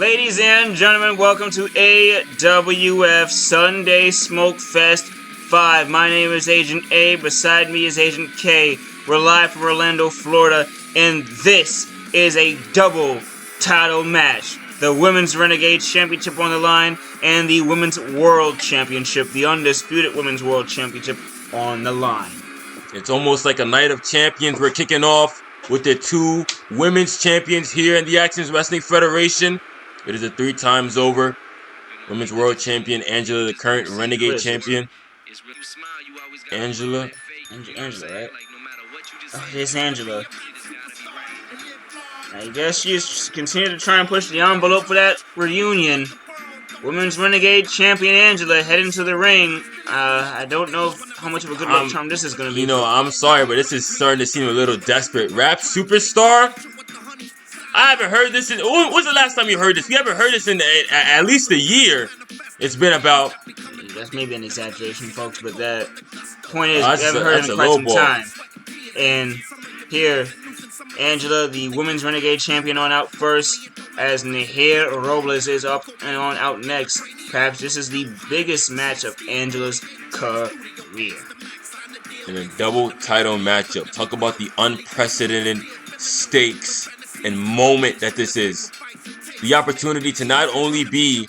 Ladies and gentlemen, welcome to AWF Sunday Smokefest 5. My name is Agent A, beside me is Agent K. We're live from Orlando, Florida, and this is a double title match. The Women's Renegade Championship on the line, and the Women's World Championship, the Undisputed Women's World Championship on the line. It's almost like a night of champions. We're kicking off with the two women's champions here in the Action Wrestling Federation. It is a 3 times over Women's World Champion Angela, the current Renegade Champion. Angela, right? Oh, it's Angela. I guess she's continuing to try and push the envelope for that reunion. Women's Renegade Champion Angela heading to the ring. I don't know how much of a good luck charm this is going to be. You know, I'm sorry, but this is starting to seem a little desperate. Rap Superstar? I haven't heard this in... When was the last time you heard this? We haven't heard this in at least a year. It's been about... That's maybe an exaggeration, folks, but the point is, we haven't heard it in quite some time. And here, Angela, the Women's Renegade Champion, on out first, as Nahir Robles is up and on out next. Perhaps this is the biggest match of Angela's career. In a double title matchup. Talk about the unprecedented stakes and moment that this is. The opportunity to not only be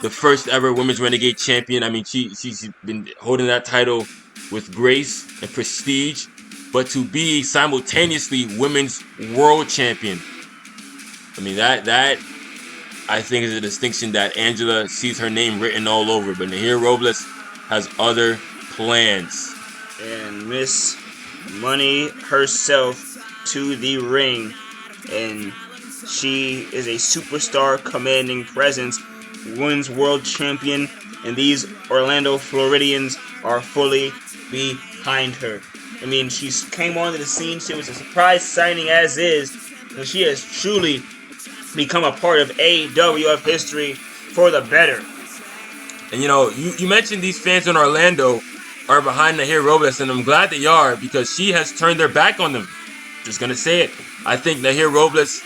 the first ever Women's Renegade Champion. I mean, she's been holding that title with grace and prestige, but to be simultaneously Women's World Champion. I mean, that I think is a distinction that Angela sees her name written all over, but Nahir Robles has other plans. And Miss Money herself to the ring, and she is a superstar commanding presence, Women's World Champion, and these Orlando Floridians are fully behind her. I mean, she came onto the scene, she was a surprise signing as is, and she has truly become a part of AWF history for the better. And you know, you mentioned these fans in Orlando are behind Nahir Robles, and I'm glad they are, because she has turned their back on them. Just gonna say it. I think Nahir Robles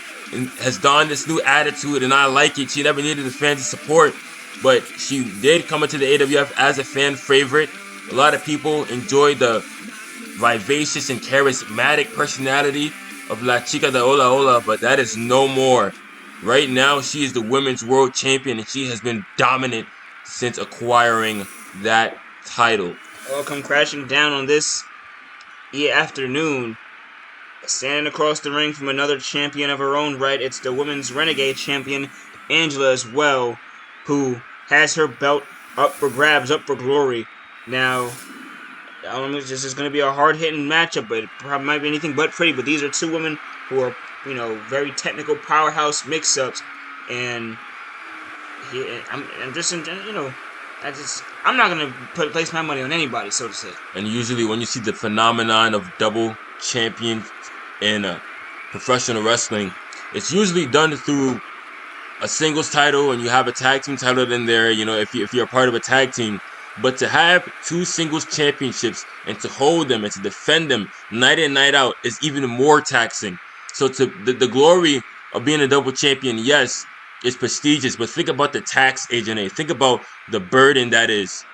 has donned this new attitude, and I like it. She never needed the fans' support, but she did come into the AWF as a fan favorite. A lot of people enjoyed the vivacious and charismatic personality of La Chica de Hola Hola, but that is no more. Right now, she is the Women's World Champion, and she has been dominant since acquiring that title. Well, come crashing down on this afternoon. Standing across the ring from another champion of her own right, it's the Women's Renegade Champion, Angela, as well, who has her belt up for grabs, up for glory. Now, I don't know if this is going to be a hard-hitting matchup, but it probably might be anything but pretty. But these are two women who are, you know, very technical powerhouse mix-ups, and I'm just, you know, I'm not going to place my money on anybody, so to say. And usually when you see the phenomenon of double champions in professional wrestling, it's usually done through a singles title, and you have a tag team title in there, you know, if you're a part of a tag team. But to have 2 singles championships and to hold them and to defend them night in, night out is even more taxing. So to the glory of being a double champion, yes, it's prestigious, but think about the tax, Agent A. Think about the burden that is.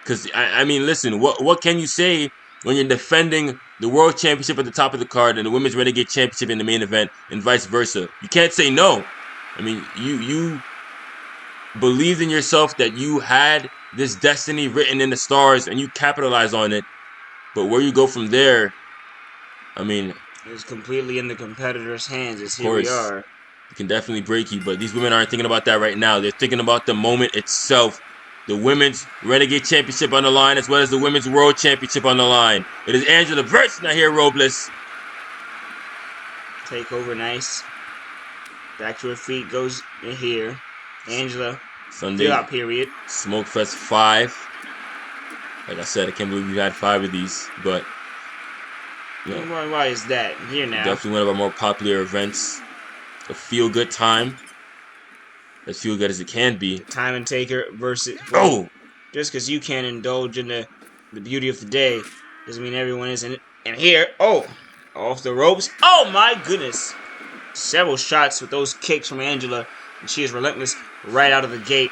Because, I mean, listen, what can you say when you're defending the World Championship at the top of the card and the Women's Renegade Championship in the main event and vice versa? You can't say no. I mean, you believed in yourself that you had this destiny written in the stars and you capitalize on it. But where you go from there, I mean, it's completely in the competitor's hands. It's here we are. It can definitely break you, but these women aren't thinking about that right now. They're thinking about the moment itself. The Women's Renegade Championship on the line, as well as the Women's World Championship on the line. It is Angela versus Nahir Robles. Takeover, nice. Back to her feet goes Nahir. Angela. Sunday out period. Smokefest 5. Like I said, I can't believe we've had 5 of these, but you know, why is that? Here now. Definitely one of our more popular events. A feel-good time. As feel-good as it can be. Time and Taker versus... Oh! Just because you can't indulge in the beauty of the day doesn't mean everyone is in it. And here, off the ropes. Oh my goodness. several shots with those kicks from Angela, and she is relentless right out of the gate.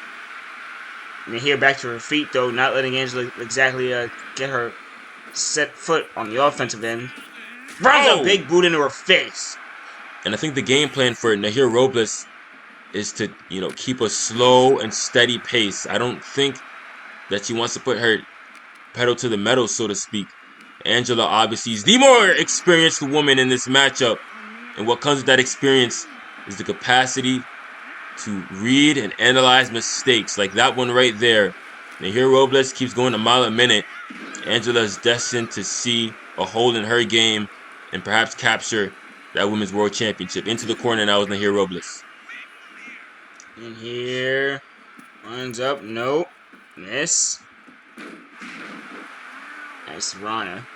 And here back to her feet, though, not letting Angela exactly get her set foot on the offensive end. Runs a big boot into her face. And I think the game plan for Nahir Robles is to, keep a slow and steady pace. I don't think that she wants to put her pedal to the metal, so to speak. Angela obviously is the more experienced woman in this matchup. And what comes with that experience is the capacity to read and analyze mistakes. Like that one right there. Nahir Robles keeps going a mile a minute. Angela is destined to see a hole in her game and perhaps capture that Women's World Championship. Into the corner now is Nahir Robles. And here, lines up, nope, miss. Nice Rana.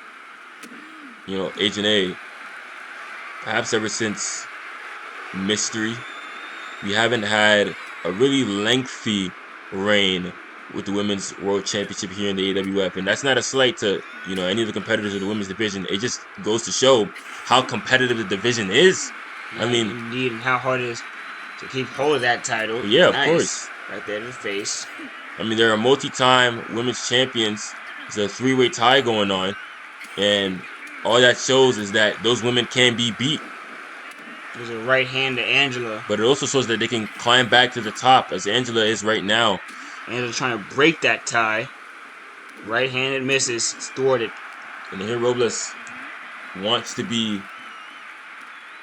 Agent A, perhaps ever since Mystery, we haven't had a really lengthy reign with the Women's World Championship here in the AWF. And that's not a slight to, any of the competitors of the women's division. It just goes to show how competitive the division is. Yeah, indeed, and how hard it is to keep hold of that title. Yeah, of course. Right there in the face. There are multi-time women's champions. There's a three-way tie going on. And all that shows is that those women can be beat. There's a right hand to Angela. But it also shows that they can climb back to the top, as Angela is right now. Angela trying to break that tie. Right-handed misses. It's thwarted. And here Robles wants to be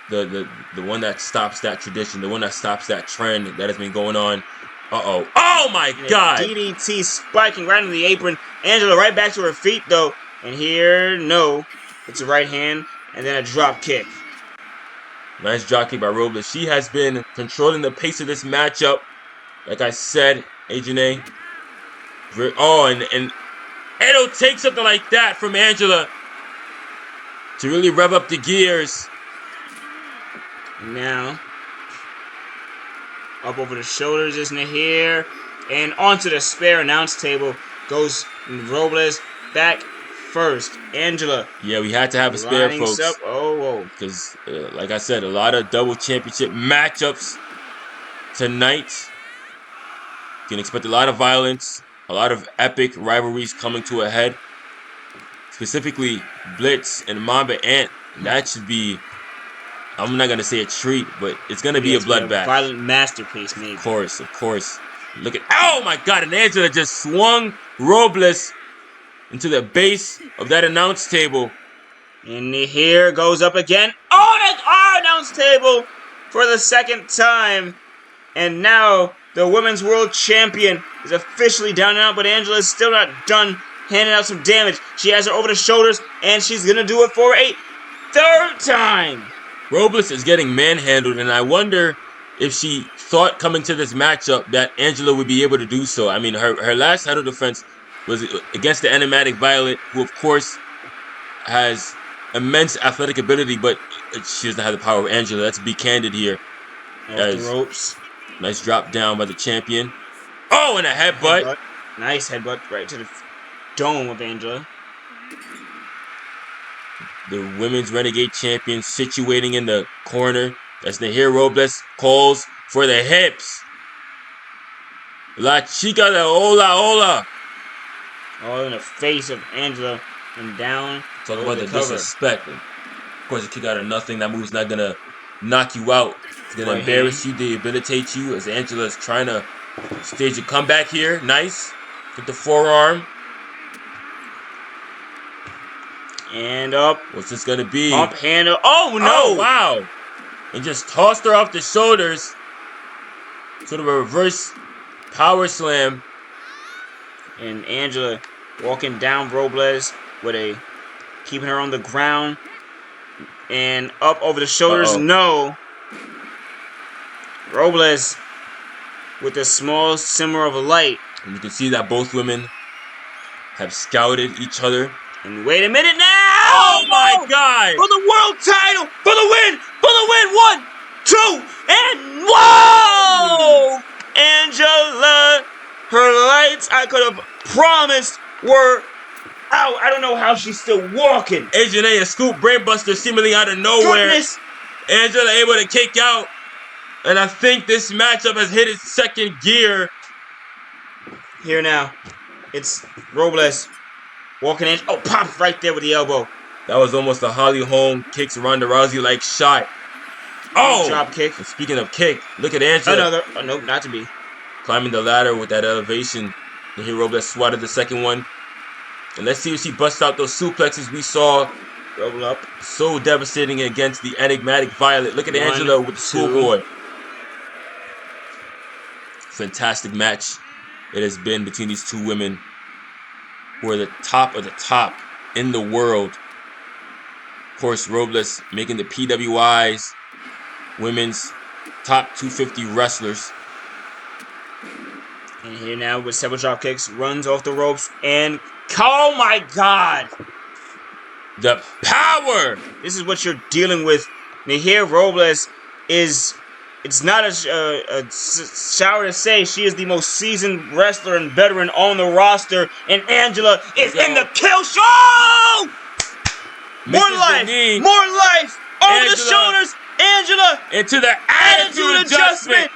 the one that stops that tradition, the one that stops that trend that has been going on. Uh-oh. Oh, my God! DDT spiking right into the apron. Angela right back to her feet, though. And here, no. It's a right hand, and then a drop kick. Nice drop kick by Robles. She has been controlling the pace of this matchup. Like I said, Agent A. And it'll take something like that from Angela to really rev up the gears. Now, up over the shoulders is Nahir. And onto the spare announce table goes Robles back first. Angela. Yeah, we had to have a spare, folks. Up. Oh. Because, like I said, a lot of double championship matchups tonight. You can expect a lot of violence, a lot of epic rivalries coming to a head. Specifically, BLITZ and Mamba Ant. That should be, I'm not going to say a treat, but it's going to be a bloodbath. Violent masterpiece, maybe. Of course. Look at, oh my God, and Angela just swung Robles into the base of that announce table. And Nahir goes up again on our announce table for the second time. And now the Women's World Champion is officially down and out, but Angela is still not done handing out some damage. She has her over the shoulders, and she's going to do it for a third time. Robles is getting manhandled, and I wonder if she thought coming to this matchup that Angela would be able to do so. Her last title defense was against the enigmatic Violet, who of course has immense athletic ability, but she doesn't have the power of Angela. Let's be candid here. Off the ropes. Nice drop down by the champion. Oh, and a headbutt. Nice headbutt right to the dome of Angela. The Women's Renegade Champion situating in the corner. As Nahir Robles calls for the hips. La chica de hola. All in the face of Angela and down. Talk about the disrespect. Of course, a kick out of nothing. That move's not going to knock you out. It's going to embarrass you, debilitate you, as Angela is trying to stage a comeback here. Nice. Get the forearm. And up. What's this going to be? Pump handle. Oh, no. Oh, wow. And just tossed her off the shoulders. Sort of a reverse power slam. And Angela walking down Robles with keeping her on the ground. And up over the shoulders. No. Robles with a small simmer of a light. And you can see that both women have scouted each other. And wait a minute now! Oh my God! For the world title! For the win! For the win! 1, 2, and whoa! Angela, her lights, I could have promised, were out. I don't know how she's still walking. Agent A, a scoop brainbuster seemingly out of nowhere. Goodness Angela able to kick out. And I think this matchup has hit its second gear. Here now. It's Robles walking in. Oh, pop right there with the elbow. That was almost a Holly Holm kicks Ronda Rousey-like shot. Oh! Drop kick. And speaking of kick, look at Angela. Another. Oh, nope, not to be. Climbing the ladder with that elevation. And here Robles swatted the second one. And let's see if she busts out those suplexes we saw. Roll up. So devastating against the enigmatic Violet. Look at Angela with the schoolboy. Fantastic match it has been between these two women who are the top of the top in the world. Of course, Robles making the PWI's women's top 250 wrestlers. And here now with several drop kicks, runs off the ropes, and oh my God! The power! This is what you're dealing with. Nahir Robles is. It's not a shower to say she is the most seasoned wrestler and veteran on the roster, and Angela is in the kill show! More life! More life! Over the shoulders! Angela! Into the attitude adjustment!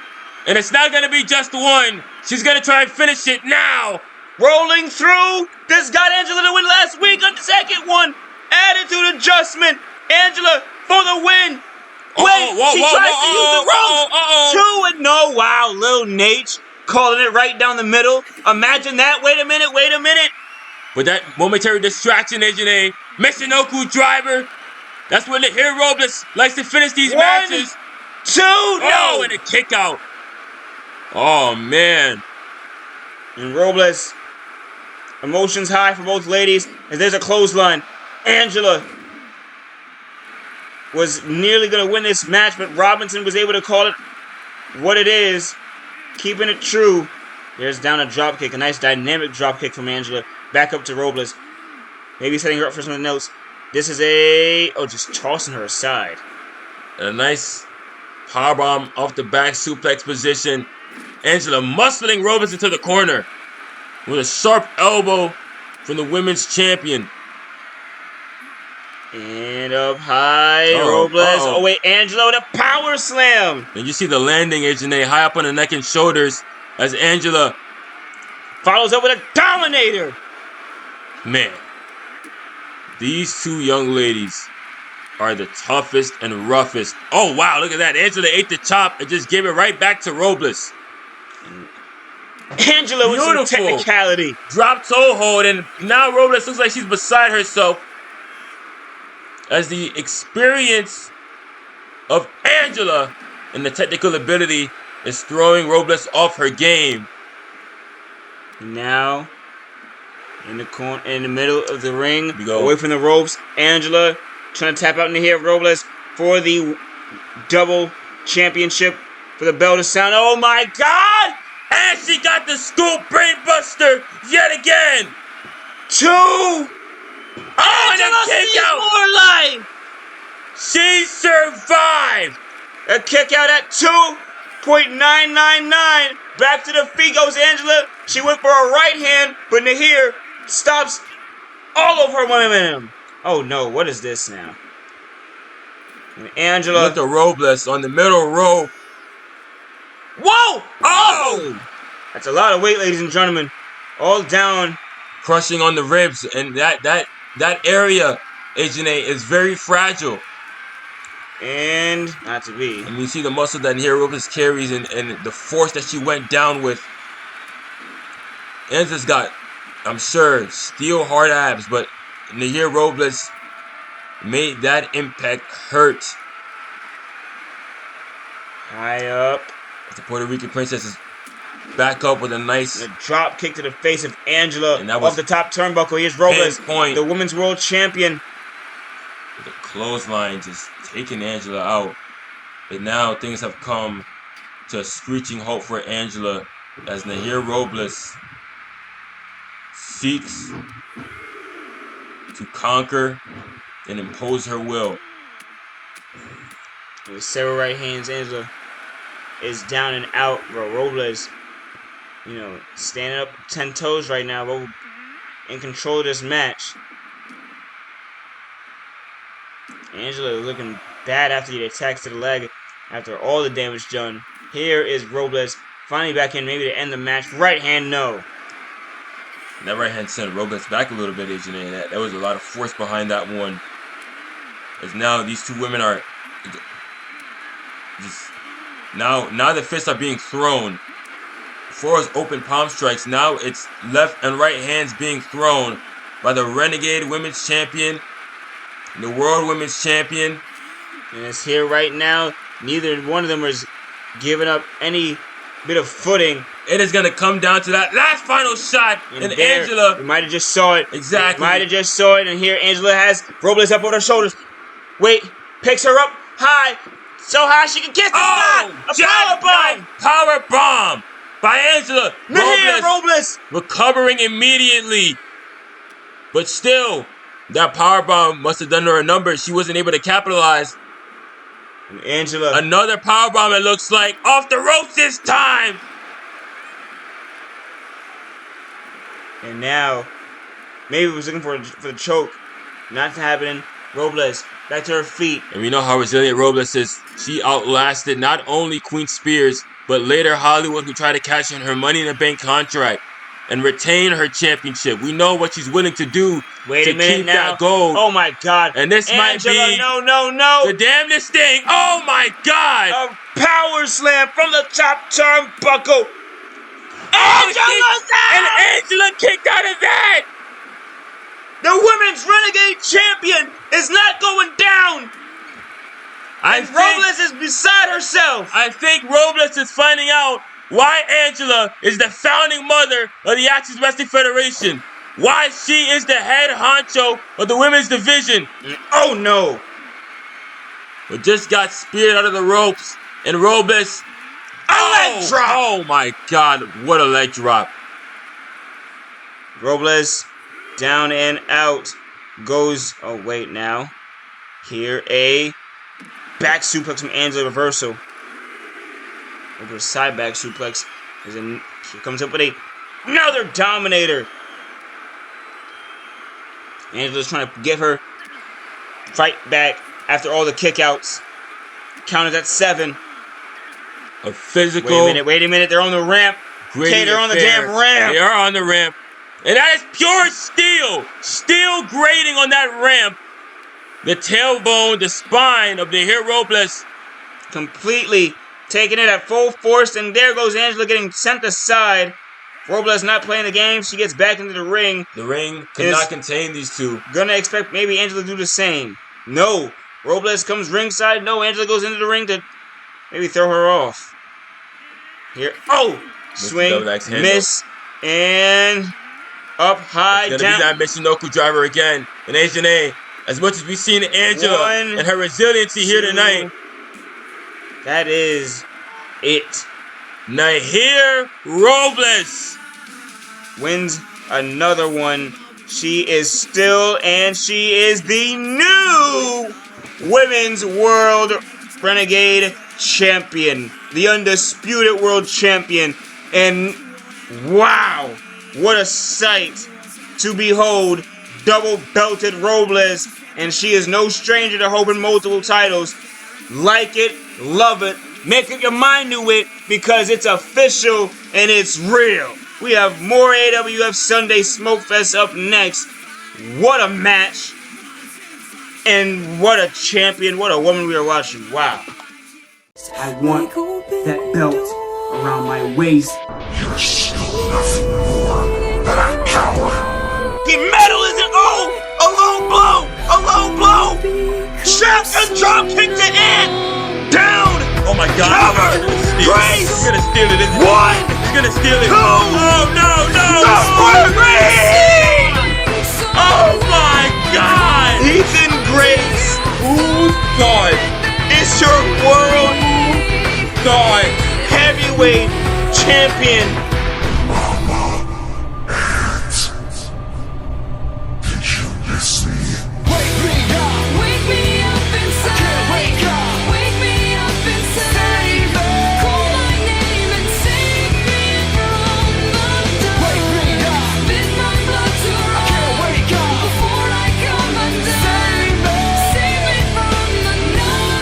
And it's not going to be just one. She's going to try and finish it now. Rolling through. This got Angela to win last week on the second one. Attitude adjustment. Angela for the win. Wait, she tries to use the ropes. 2 and no. Wow, little Nate calling it right down the middle. Imagine that. Wait a minute. With that momentary distraction, AJ, Michinoku driver. That's when the Nahir Robles likes to finish these matches. 2, no. Oh, and a kick out. Oh, man. And Robles, emotions high for both ladies, as there's a clothesline. Angela was nearly going to win this match, but Robinson was able to call it what it is, keeping it true. There's down a drop kick, a nice dynamic drop kick from Angela. Back up to Robles. Maybe setting her up for something else. This is just tossing her aside. A nice powerbomb off the back suplex position. Angela muscling Robles into the corner with a sharp elbow from the women's champion. And up high, Robles. Oh wait, Angela with a power slam. And you see the landing, AJ, high up on the neck and shoulders as Angela follows up with a Dominator. Man, these two young ladies are the toughest and roughest. Oh wow, look at that. Angela ate the chop and just gave it right back to Robles. Angela with some technicality. Drop toe hold, and now Robles looks like she's beside herself as the experience of Angela and the technical ability is throwing Robles off her game. Now, in the corner, in the middle of the ring, we go away from the ropes, Angela trying to tap out in the hair of Robles for the double championship for the bell to sound. Oh my God! And she got the scoop brainbuster yet again. 2. Oh, and a kick out. More life. She survived. A kick out at 2.999. Back to the feet goes Angela. She went for a right hand, but Nahir stops all of her momentum. Oh no, what is this now? And Angela. Look at Robles on the middle row. Whoa! Oh! That's a lot of weight, ladies and gentlemen. All down. Crushing on the ribs, and that area, AJ, is very fragile. And not to be. And you see the muscle that Nahir Robles carries and the force that she went down with. Angela's got, I'm sure, steel hard abs, but Nahir Robles made that impact hurt. High up. The Puerto Rican princess is back up with a nice drop kick to the face of Angela and that was off the top turnbuckle. Here's Robles, point. the women's world champion. The clothesline just taking Angela out. And now things have come to a screeching halt for Angela as Nahir Robles seeks to conquer and impose her will. With several right hands, Angela is down and out. Robles, standing up 10 toes right now, but in control of this match. Angela looking bad after the attacks to the leg after all the damage done. Here is Robles finally back in, maybe to end the match. Right hand, no. That right hand sent Robles back a little bit, Agent A. That was a lot of force behind that one. As now these two women are just now the fists are being thrown. Before it was open palm strikes, now it's left and right hands being thrown by the Renegade Women's Champion, the World Women's Champion. And it's here right now. Neither one of them is giving up any bit of footing. It is going to come down to that last final shot. And there, Angela... You might have just saw it. Exactly. Might have just saw it. And here Angela has Robles up on her shoulders. Wait. Picks her up high. So high she can kiss the sky. A powerbomb. Powerbomb by Angela. Nahir Robles. Recovering immediately. But still, that powerbomb must have done her a number. She wasn't able to capitalize. And Angela. Another powerbomb, it looks like. Off the ropes this time. And now, maybe was looking for the choke. Not happening. Robles back to her feet. And we know how resilient Robles is. She outlasted not only Queen Spears, but later Hollywood, who tried to cash in her Money in the Bank contract and retain her championship. We know what she's willing to do to keep that gold. Oh my God. And this Angela, might be no. the damnedest thing. Oh my God. A power slam from the top turnbuckle. And Angela kicked out of that. The Women's Renegade Champion is not going down. Robles is beside herself. I think Robles is finding out why Angela is the founding mother of the Access Wrestling Federation. Why she is the head honcho of the women's division. Oh no. But just got speared out of the ropes. And Robles... leg drop. Oh my God, what a leg drop. Robles down and out goes. Oh wait, now here a back suplex from Angela, reversal over a side back suplex. She comes up with another dominator. Angela's trying to get her fight back after all the kickouts. Counted at 7. A physical. Wait a minute. They're on the ramp. Okay, they're on the damn ramp. They are on the ramp. And that is pure steel. Steel grating on that ramp. The tailbone, the spine of Nahir Robles. Completely taking it at full force. And there goes Angela getting sent aside. Robles not playing the game. She gets back into the ring. The ring could not contain these two. Gonna expect maybe Angela to do the same. No. Robles comes ringside. No, Angela goes into the ring to maybe throw her off. Here. Oh! Swing. Miss. And up high. It's gonna be that Michinoku driver again. And Agent A, as much as we've seen Angela and her resiliency here tonight. That is it. Nahir Robles wins another one. She is still, and she is the new Women's World Renegade Champion. The undisputed world champion. And wow, what a sight to behold. Double belted Robles. And she is no stranger to holding multiple titles. Like it, love it, make up your mind to it, because it's official and it's real. We have more AWF Sunday Smokefest up next. What a match. And what a champion, what a woman we are watching. Wow. I want that belt around my waist. You're still nothing more than a coward. The medal is a low blow, a low blow. Shot and drop kick to end. Down. Oh my God. Cover. Grace. He's gonna steal it, isn't he? 1. He's gonna steal it. 2. Oh no. Oh my God. Ethan Grace. Who thought? It's your world Thought. heavyweight champion. Mamba Ant. Did you miss me? Wake me up inside. Can't wake up. Wake me up inside. Call my name and save me from the dark. Wake me up. Spit my blood to run. Can't wake up before I come undone. Save me from the night.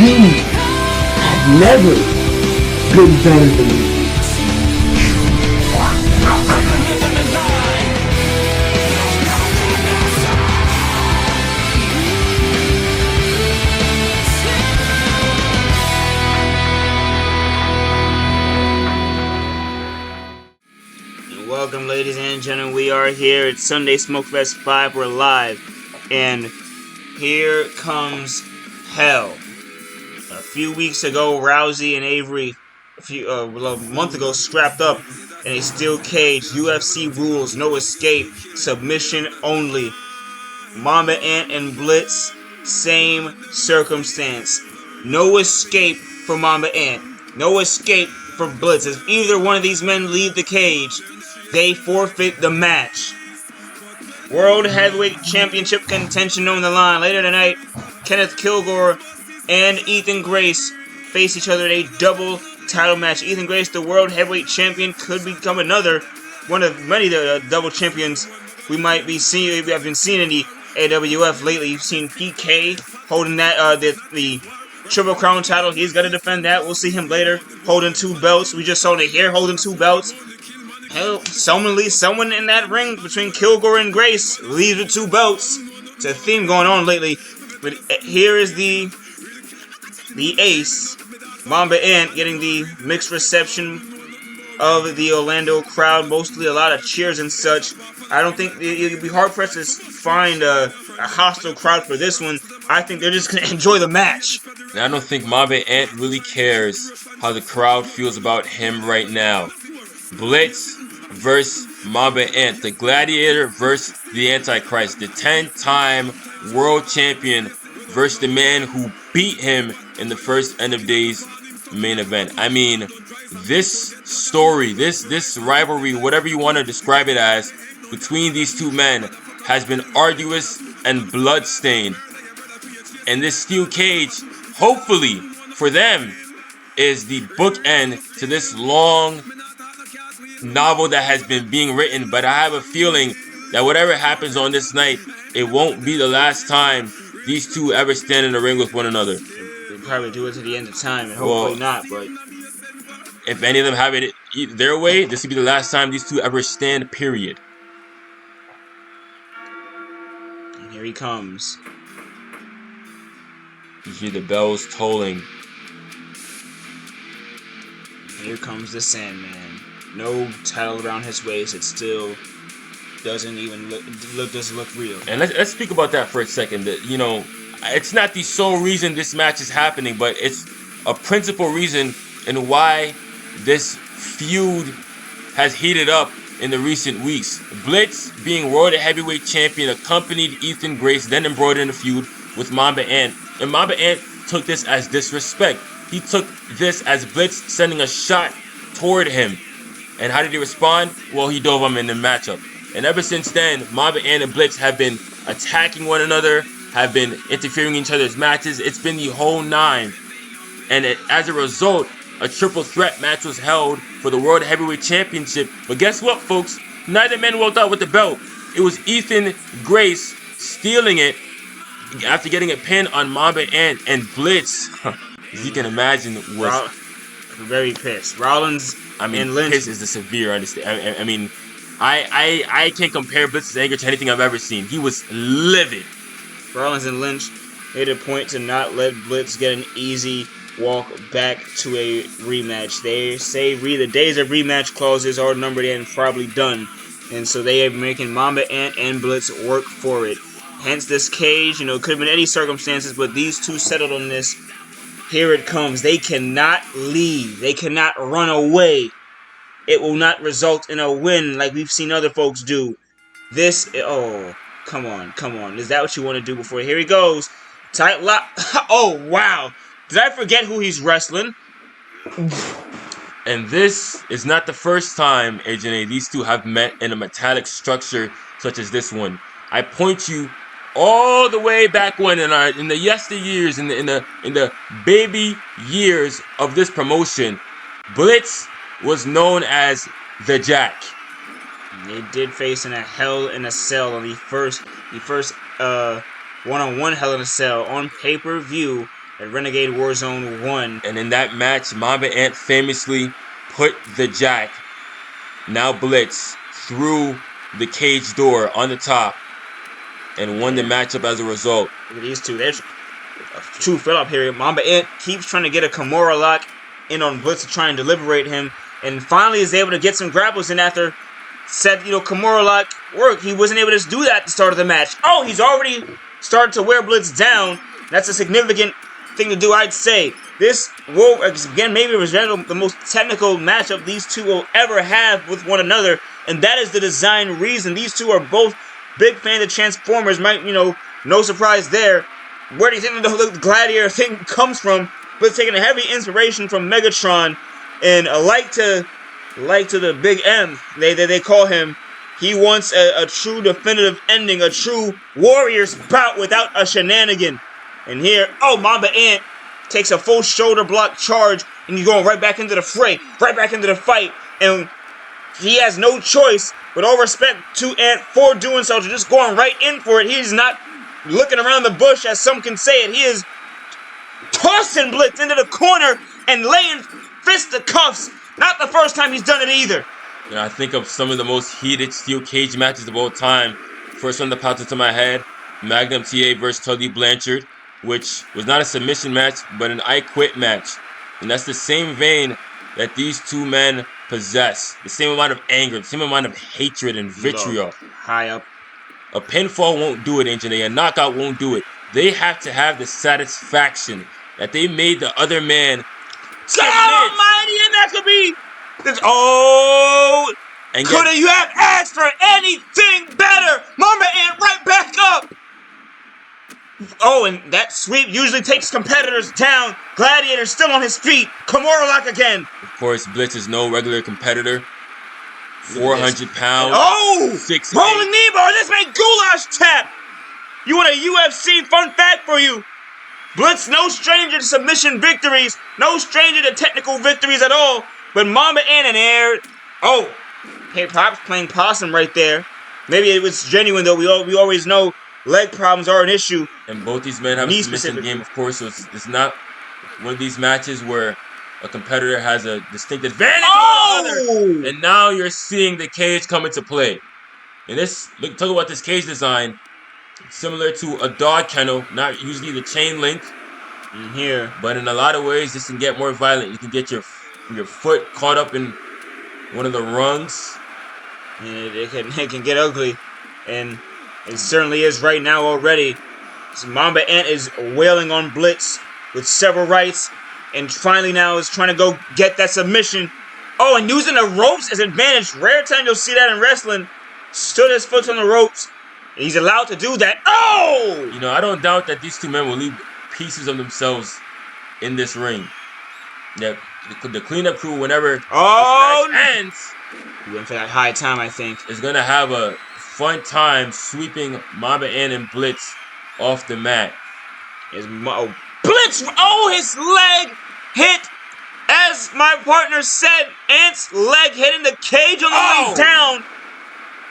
You have never been better than me. Welcome, ladies and gentlemen. We are here. It's Sunday Smokefest 5. We're live. And here comes hell. A few weeks ago, Rousey and Avery, a month ago, scrapped up in a steel cage. UFC rules, no escape, submission only. Mamba Ant and BLITZ, same circumstance. No escape for Mamba Ant. No escape for BLITZ. If either one of these men leave the cage, they forfeit the match. World Heavyweight Championship contention on the line. Later tonight, Kenneth Killgore and Ethan Grace face each other in a double title match. Ethan Grace, the World Heavyweight Champion, could become another one of many double champions we have been seeing in the AWF lately. You've seen PK holding that the Triple Crown title. He's going to defend that. We'll see him later holding 2 belts. We just saw Nahir holding 2 belts. Hell, someone in that ring between Killgore and Grace leaves with 2 belts. It's a theme going on lately. But here is the ace, Mamba Ant, getting the mixed reception of the Orlando crowd. Mostly a lot of cheers and such. I don't think you'd be hard pressed to find a hostile crowd for this one. I think they're just gonna enjoy the match. And I don't think Mamba Ant really cares how the crowd feels about him right now. BLITZ versus Mamba Ant, the gladiator versus the Antichrist, the 10-time world champion versus the man who beat him in the first end of days main event. I mean, this story, this rivalry, whatever you want to describe it as, between these two men has been arduous and bloodstained. And this steel cage, hopefully for them, is the bookend to this long novel that has been being written. But I have a feeling that whatever happens on this night, it won't be the last time these two ever stand in the ring with one another. They'll probably do it to the end of time, and hopefully not, but if any of them have it their way, this will be the last time these two ever stand, period. And here he comes. You hear the bells tolling. Here comes the Sandman. No title around his waist. It still doesn't even look real. And let's speak about that for a second. That, you know, it's not the sole reason this match is happening, but it's a principal reason in why this feud has heated up in the recent weeks. BLITZ, being World Heavyweight Champion, accompanied Ethan Grace, then embroidered in a feud with Mamba Ant. And Mamba Ant took this as disrespect. He took this as BLITZ sending a shot toward him. And how did he respond? Well, he dove him in the matchup. And ever since then, Mamba Ant and BLITZ have been attacking one another, have been interfering in each other's matches. It's been the whole 9. And as a result, a triple threat match was held for the World Heavyweight Championship. But guess what, folks? Neither man walked out with the belt. It was Ethan Grace stealing it after getting a pin on Mamba Ant, and BLITZ, as you can imagine, was very pissed. Rollins, and Lynch. Piss is the severe understatement. I mean, I can't compare BLITZ's anger to anything I've ever seen. He was livid. Rollins and Lynch made a point to not let BLITZ get an easy walk back to a rematch. They say the days of rematch clauses are numbered and probably done, and so they are making Mamba Ant and BLITZ work for it. Hence this cage, it could have been any circumstances, but these two settled on this. Here it comes. They cannot leave. They cannot run away. It will not result in a win like we've seen other folks do. Oh, come on. Is that what you want to do before? Here he goes. Tight lock. Oh, wow. Did I forget who he's wrestling? And this is not the first time, AJ, these two have met in a metallic structure such as this one. I point you all the way back when in the yesteryears, in the baby years of this promotion, BLITZ was known as the Jack. They did face in a Hell in a Cell on the first one-on-one Hell in a Cell on pay-per-view at Renegade Warzone 1. And in that match, Mamba Ant famously put the Jack, now Blitz, through the cage door on the top and won the matchup as a result. Look at these two. There's a true fill-up here. Mamba Ant keeps trying to get a Kimura lock in on Blitz to try and deliberate him, and finally is able to get some grapples in after said, Kimura lock work. He wasn't able to do that at the start of the match. Oh, he's already started to wear Blitz down. That's a significant thing to do, I'd say. This will, again, maybe represent the most technical matchup these two will ever have with one another, and that is the design reason. These two are both big fans of Transformers. Might, no surprise there. Where do you think the Gladiator thing comes from? But taking a heavy inspiration from Megatron, and like to the Big M, they call him. He wants a true definitive ending, a true Warriors bout without a shenanigan. And here, Mamba Ant takes a full shoulder block charge, and he's going right back into the fray, right back into the fight, and he has no choice, but all respect to Ant for doing so, just going right in for it. He's not looking around the bush, as some can say it. He is tossing Blitz into the corner and laying fisticuffs. Not the first time he's done it either. I think of some of the most heated steel cage matches of all time. First one that popped into my head, Magnum TA versus Tully Blanchard, which was not a submission match, but an I Quit match. And that's the same vein that these two men possess. The same amount of anger, the same amount of hatred and vitriol. High up. A pinfall won't do it, Ancient. A knockout won't do it. They have to have the satisfaction that they made the other man God almighty, and that could be... Could you have asked for anything better? Mamba Ant right back up. Oh, and that sweep usually takes competitors down. Gladiator still on his feet. Kimura lock again. Of course, Blitz is no regular competitor. 400 pounds. Oh! 6'8". Rolling knee bar. This made goulash tap. You want a UFC fun fact for you? Blitz, no stranger to submission victories. No stranger to technical victories at all. But Mamba Ant and Air... Oh! Hey, Pop's playing possum right there. Maybe it was genuine, though. We always know leg problems are an issue. And both these men have a submission game, of course, so it's not one of these matches where a competitor has a distinct advantage over the other. And now you're seeing the cage come into play. And talk about this cage design. Similar to a dog kennel, not usually the chain link. In here. But in a lot of ways, this can get more violent. You can get your foot caught up in one of the rungs. And it can get ugly. And it certainly is right now already. So Mamba Ant is wailing on Blitz with several rights. And finally now is trying to go get that submission. Oh, and using the ropes as advantage. Rare time you'll see that in wrestling. Stood his foot on the ropes. And he's allowed to do that. Oh! I don't doubt that these two men will leave pieces of themselves in this ring. Yeah, the cleanup crew, whenever the match ends, he went for that high time, I think. Is going to have a fun time sweeping Mamba Ant and Blitz off the mat. Blitz! Oh, his leg hit, as my partner said, Ant's leg hitting the cage on the way down.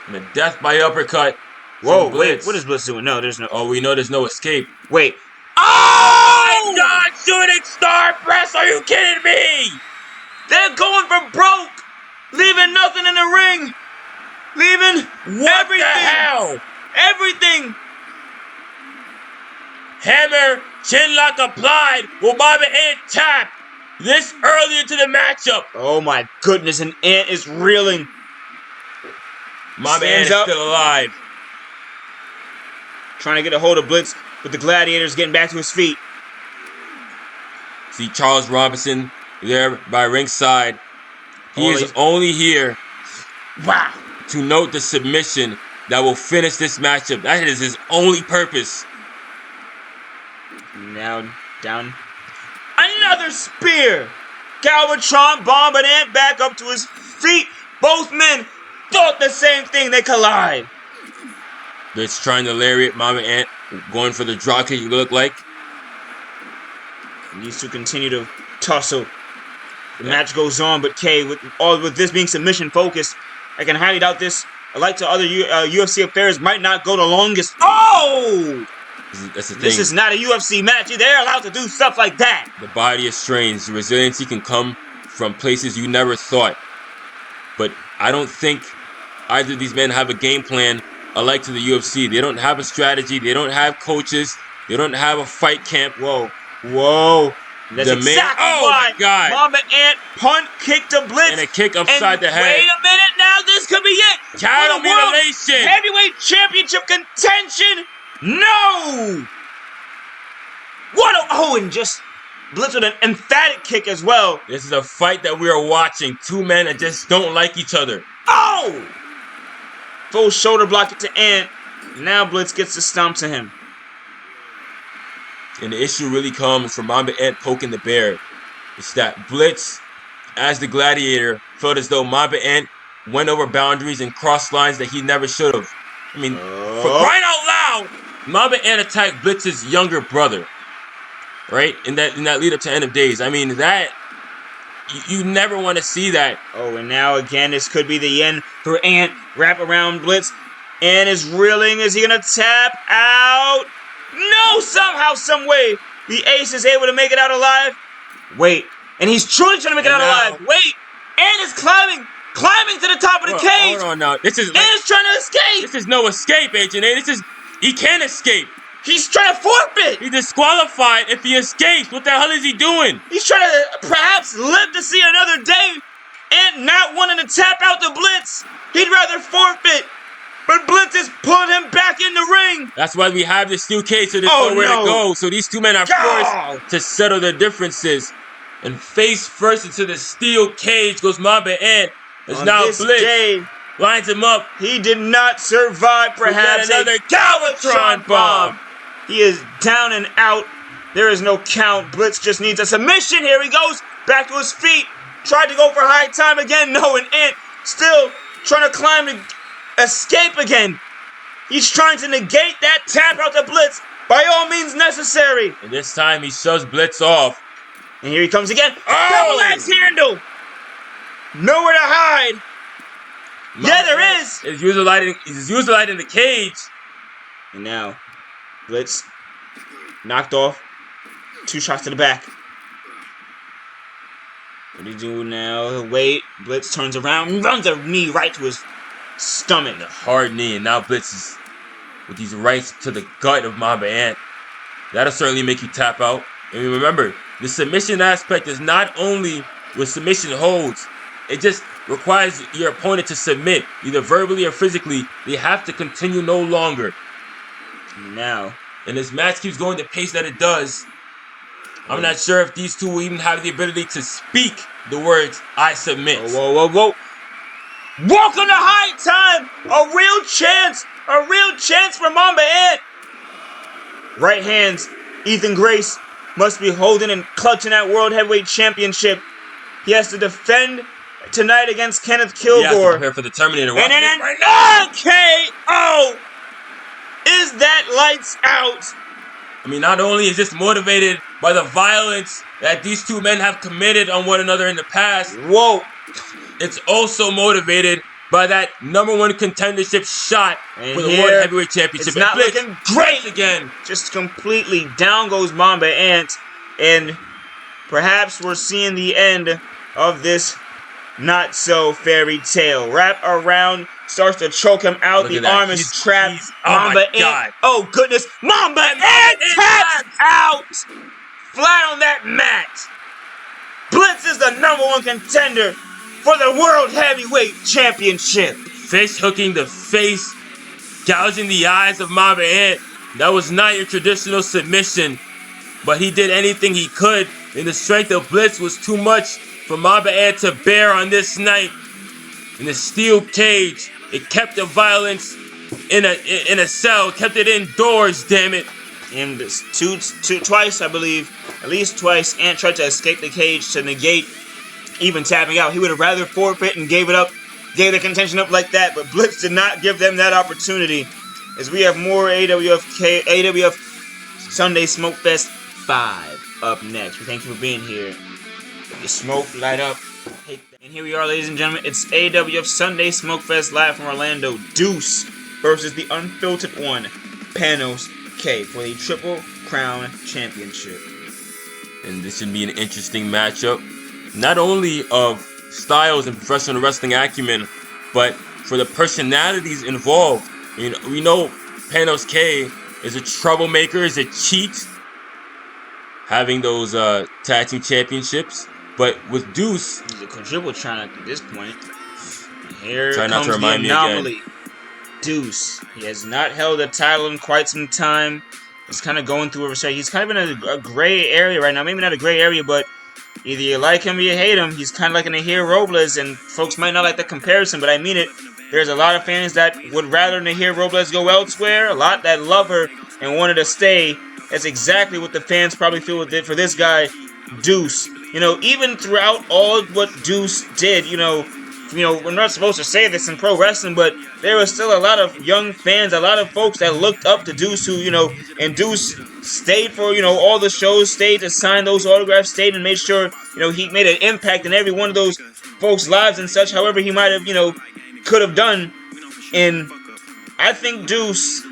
And a death by uppercut. Whoa, wait, what is Blitz doing? No, there's no... Oh, we know there's no escape. Wait. Oh! God, shooting star press, are you kidding me? They're going for broke! Leaving nothing in the ring! Leaving everything! The hell? Everything! Hammer, chin lock applied, will Mamba Ant tap this early into the matchup. Oh my goodness, and Ant is reeling. Mamba Ant is still alive. Trying to get a hold of Blitz, but the Gladiator's getting back to his feet. See Charles Robinson there by ringside. He is only here to note the submission that will finish this matchup. That is his only purpose. Now down. Another spear! Galvatron, Bomb, and Ant back up to his feet. Both men thought the same thing. They collide. Blitz trying to lariat Mamba Ant, going for the drop kick, you look like. And these two continue to tussle. The match goes on, but K, with this being submission focused, I can highly doubt this. Like to other UFC affairs, might not go the longest. Oh! That's the thing. This is not a UFC match. They're allowed to do stuff like that. The body is strange. The resiliency can come from places you never thought. But I don't think either of these men have a game plan alike to the UFC. They don't have a strategy. They don't have coaches. They don't have a fight camp. Whoa. That's exactly why my God. Mamba Ant punt kicked a Blitz. And a kick upside the head. Wait a minute now. This could be it. Cattle For the World mutilation. Heavyweight Championship contention. No. And just Blitz with an emphatic kick as well. This is a fight that we are watching. Two men that just don't like each other. Oh! Full shoulder block it to Ant. Now Blitz gets the stomp to him. And the issue really comes from Mamba Ant poking the bear. It's that Blitz, as the gladiator, felt as though Mamba Ant went over boundaries and crossed lines that he never should have. I mean, for crying out loud, Mamba Ant attacked Blitz's younger brother. Right? In that lead up to End of Days. I mean, that you never want to see that. Oh, and now again, this could be the end for Ant. Wrap around Blitz. Ant is reeling. Is he gonna tap out? No! Somehow, some way, the ace is able to make it out alive. Wait, and he's truly trying to make it out alive. Wait, Ant is climbing to the top of the cage. Hold on now. This is Ant is trying to escape. This is no escape, Agent A. He can't escape. He's trying to forfeit. He's disqualified if he escapes. What the hell is he doing? He's trying to perhaps live to see another day. Ant not wanting to tap out the Blitz. He'd rather forfeit. But Blitz is pulling him back in the ring. That's why we have this steel cage, so there's nowhere to go. So these two men are forced to settle their differences. And face first into the steel cage goes Mamba Ant. It's now Blitz. Lines him up. He did not survive. Perhaps another Galvatron bomb. He is down and out. There is no count. Blitz just needs a submission. Here he goes. Back to his feet. Tried to go for high time again. No, and Ant still trying to climb to escape again. He's trying to negate that tap out to Blitz by all means necessary. And this time he shoves Blitz off. And here he comes again. Double axe handle. Nowhere to hide. Yeah, there is. He's utilizing the cage. And now, Blitz knocked off. 2 shots to the back. What do you do now? Wait. Blitz turns around, runs a knee right to his stomach. A hard knee, and now Blitz is with these rights to the gut of Mamba Ant. That'll certainly make you tap out. And remember, the submission aspect is not only with submission holds. It just requires your opponent to submit, either verbally or physically. They have to continue no longer. Now, and this match keeps going the pace that it does. I'm not sure if these two will even have the ability to speak the words, I submit. Whoa. Welcome to high time. A real chance for Mamba Ant. Right hands, Ethan Grace must be holding and clutching that World Heavyweight Championship. He has to defend tonight against Kenneth Killgore. He has to prepare for the Terminator. And then an KO! Is that lights out? I mean, not only is this motivated by the violence that these two men have committed on one another in the past. Whoa. It's also motivated by that #1 contendership shot for the World Heavyweight Championship. It's not looking great again. Just completely down goes Mamba Ant. And perhaps we're seeing the end of this not so fairy tale. Wrap around, starts to choke him out. The arm is trapped. Mamba Ant. Oh goodness. Mamba Ant taps out. Flat on that mat. Blitz is the #1 contender for the World Heavyweight Championship. Fish hooking the face, gouging the eyes of Mamba Ant. That was not your traditional submission, but he did anything he could, and the strength of Blitz was too much for Mamba Ant to bear on this night. In the steel cage, it kept the violence in a cell, kept it indoors, damn it. And twice, I believe, at least twice, Ant tried to escape the cage to negate even tapping out. He would have rather forfeit and gave the contention up like that, but Blitz did not give them that opportunity. As we have more AWF Sunday Smokefest 5 up next. We thank you for being here. Your smoke, light up. And here we are, ladies and gentlemen. It's AWF Sunday Smokefest live from Orlando. Deuce versus the unfiltered one, Panos PK for the Triple Crown Championship. And this should be an interesting matchup, not only of styles and professional wrestling acumen, but for the personalities involved. We know Panos K is a troublemaker, is a cheat, having those tag team championships. But with Deuce, he's a quadruple champ at this point. Here try comes not to remind the me anomaly. again. Deuce. He has not held a title in quite some time. He's kind of going through a recession. He's kind of in a gray area right now. Maybe not a gray area, but either you like him or you hate him. He's kind of like an Nahir Robles, and folks might not like the comparison, but I mean it. There's a lot of fans that would rather Nahir Robles go elsewhere. A lot that love her and wanted to stay. That's exactly what the fans probably feel with it for this guy, Deuce. Even throughout all what Deuce did, we're not supposed to say this in pro wrestling, but there was still a lot of young fans, a lot of folks that looked up to Deuce who, and Deuce stayed for, all the shows, stayed to sign those autographs, stayed and made sure, he made an impact in every one of those folks' lives and such, however he might have, could have done. And I think Deuce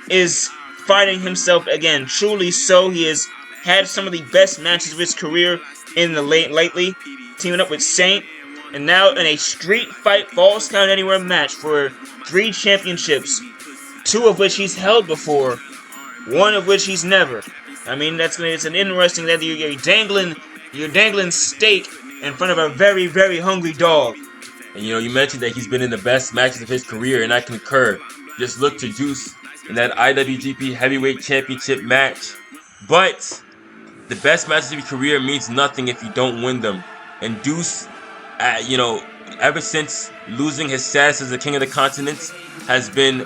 is finding himself again, truly so. He has had some of the best matches of his career in the lately, teaming up with Saint. And now in a street fight falls count anywhere match for 3 championships, 2 of which he's held before, 1 of which he's never. I mean, it's an interesting that you're dangling steak in front of a very, very hungry dog. And you mentioned that he's been in the best matches of his career, and I concur. Just look to Deuce in that IWGP Heavyweight Championship match. But the best matches of your career means nothing if you don't win them. And Deuce, ever since losing his status as the King of the Continents, has been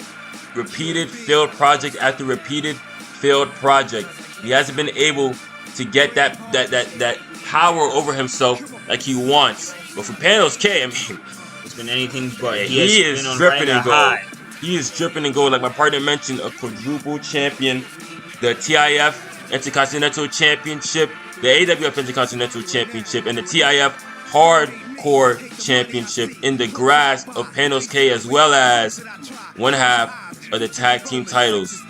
repeated failed project after repeated failed project. He hasn't been able to get that power over himself like he wants. But for Panos K, I mean, it's been anything but. He is dripping in gold. He is dripping in gold. Like my partner mentioned, a quadruple champion, the TIF Intercontinental Championship, the AWF Intercontinental Championship, and the TIF Hardcore Championship in the grasp of Panos K, as well as one half of the tag team titles.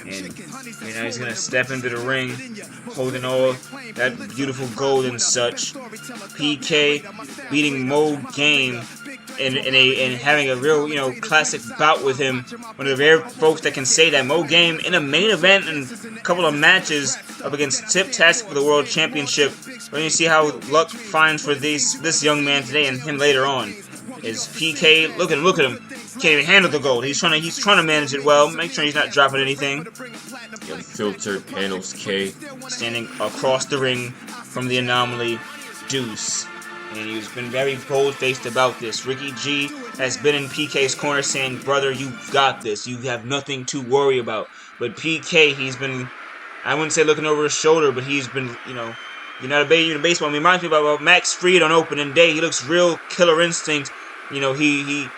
And he's gonna step into the ring, holding all that beautiful gold and such. PK beating Mo Game and having a real classic bout with him. One of the rare folks that can say that. Mo Game in a main event and a couple of matches up against Tiptastic for the World Championship. We're going to see how luck finds for this young man today and him later on. Is PK, look at him. Can't even handle the gold. He's trying to manage it well. Make sure he's not dropping anything. Unfiltered Panos K. Standing across the ring from the anomaly, Deuce. And he's been very bold-faced about this. Ricky G has been in PK's corner saying, brother, you've got this. You have nothing to worry about. But PK, he's been, I wouldn't say looking over his shoulder, but he's been, you're not a baseball. He reminds me about Max Fried on opening day. He looks real Killer Instinct. He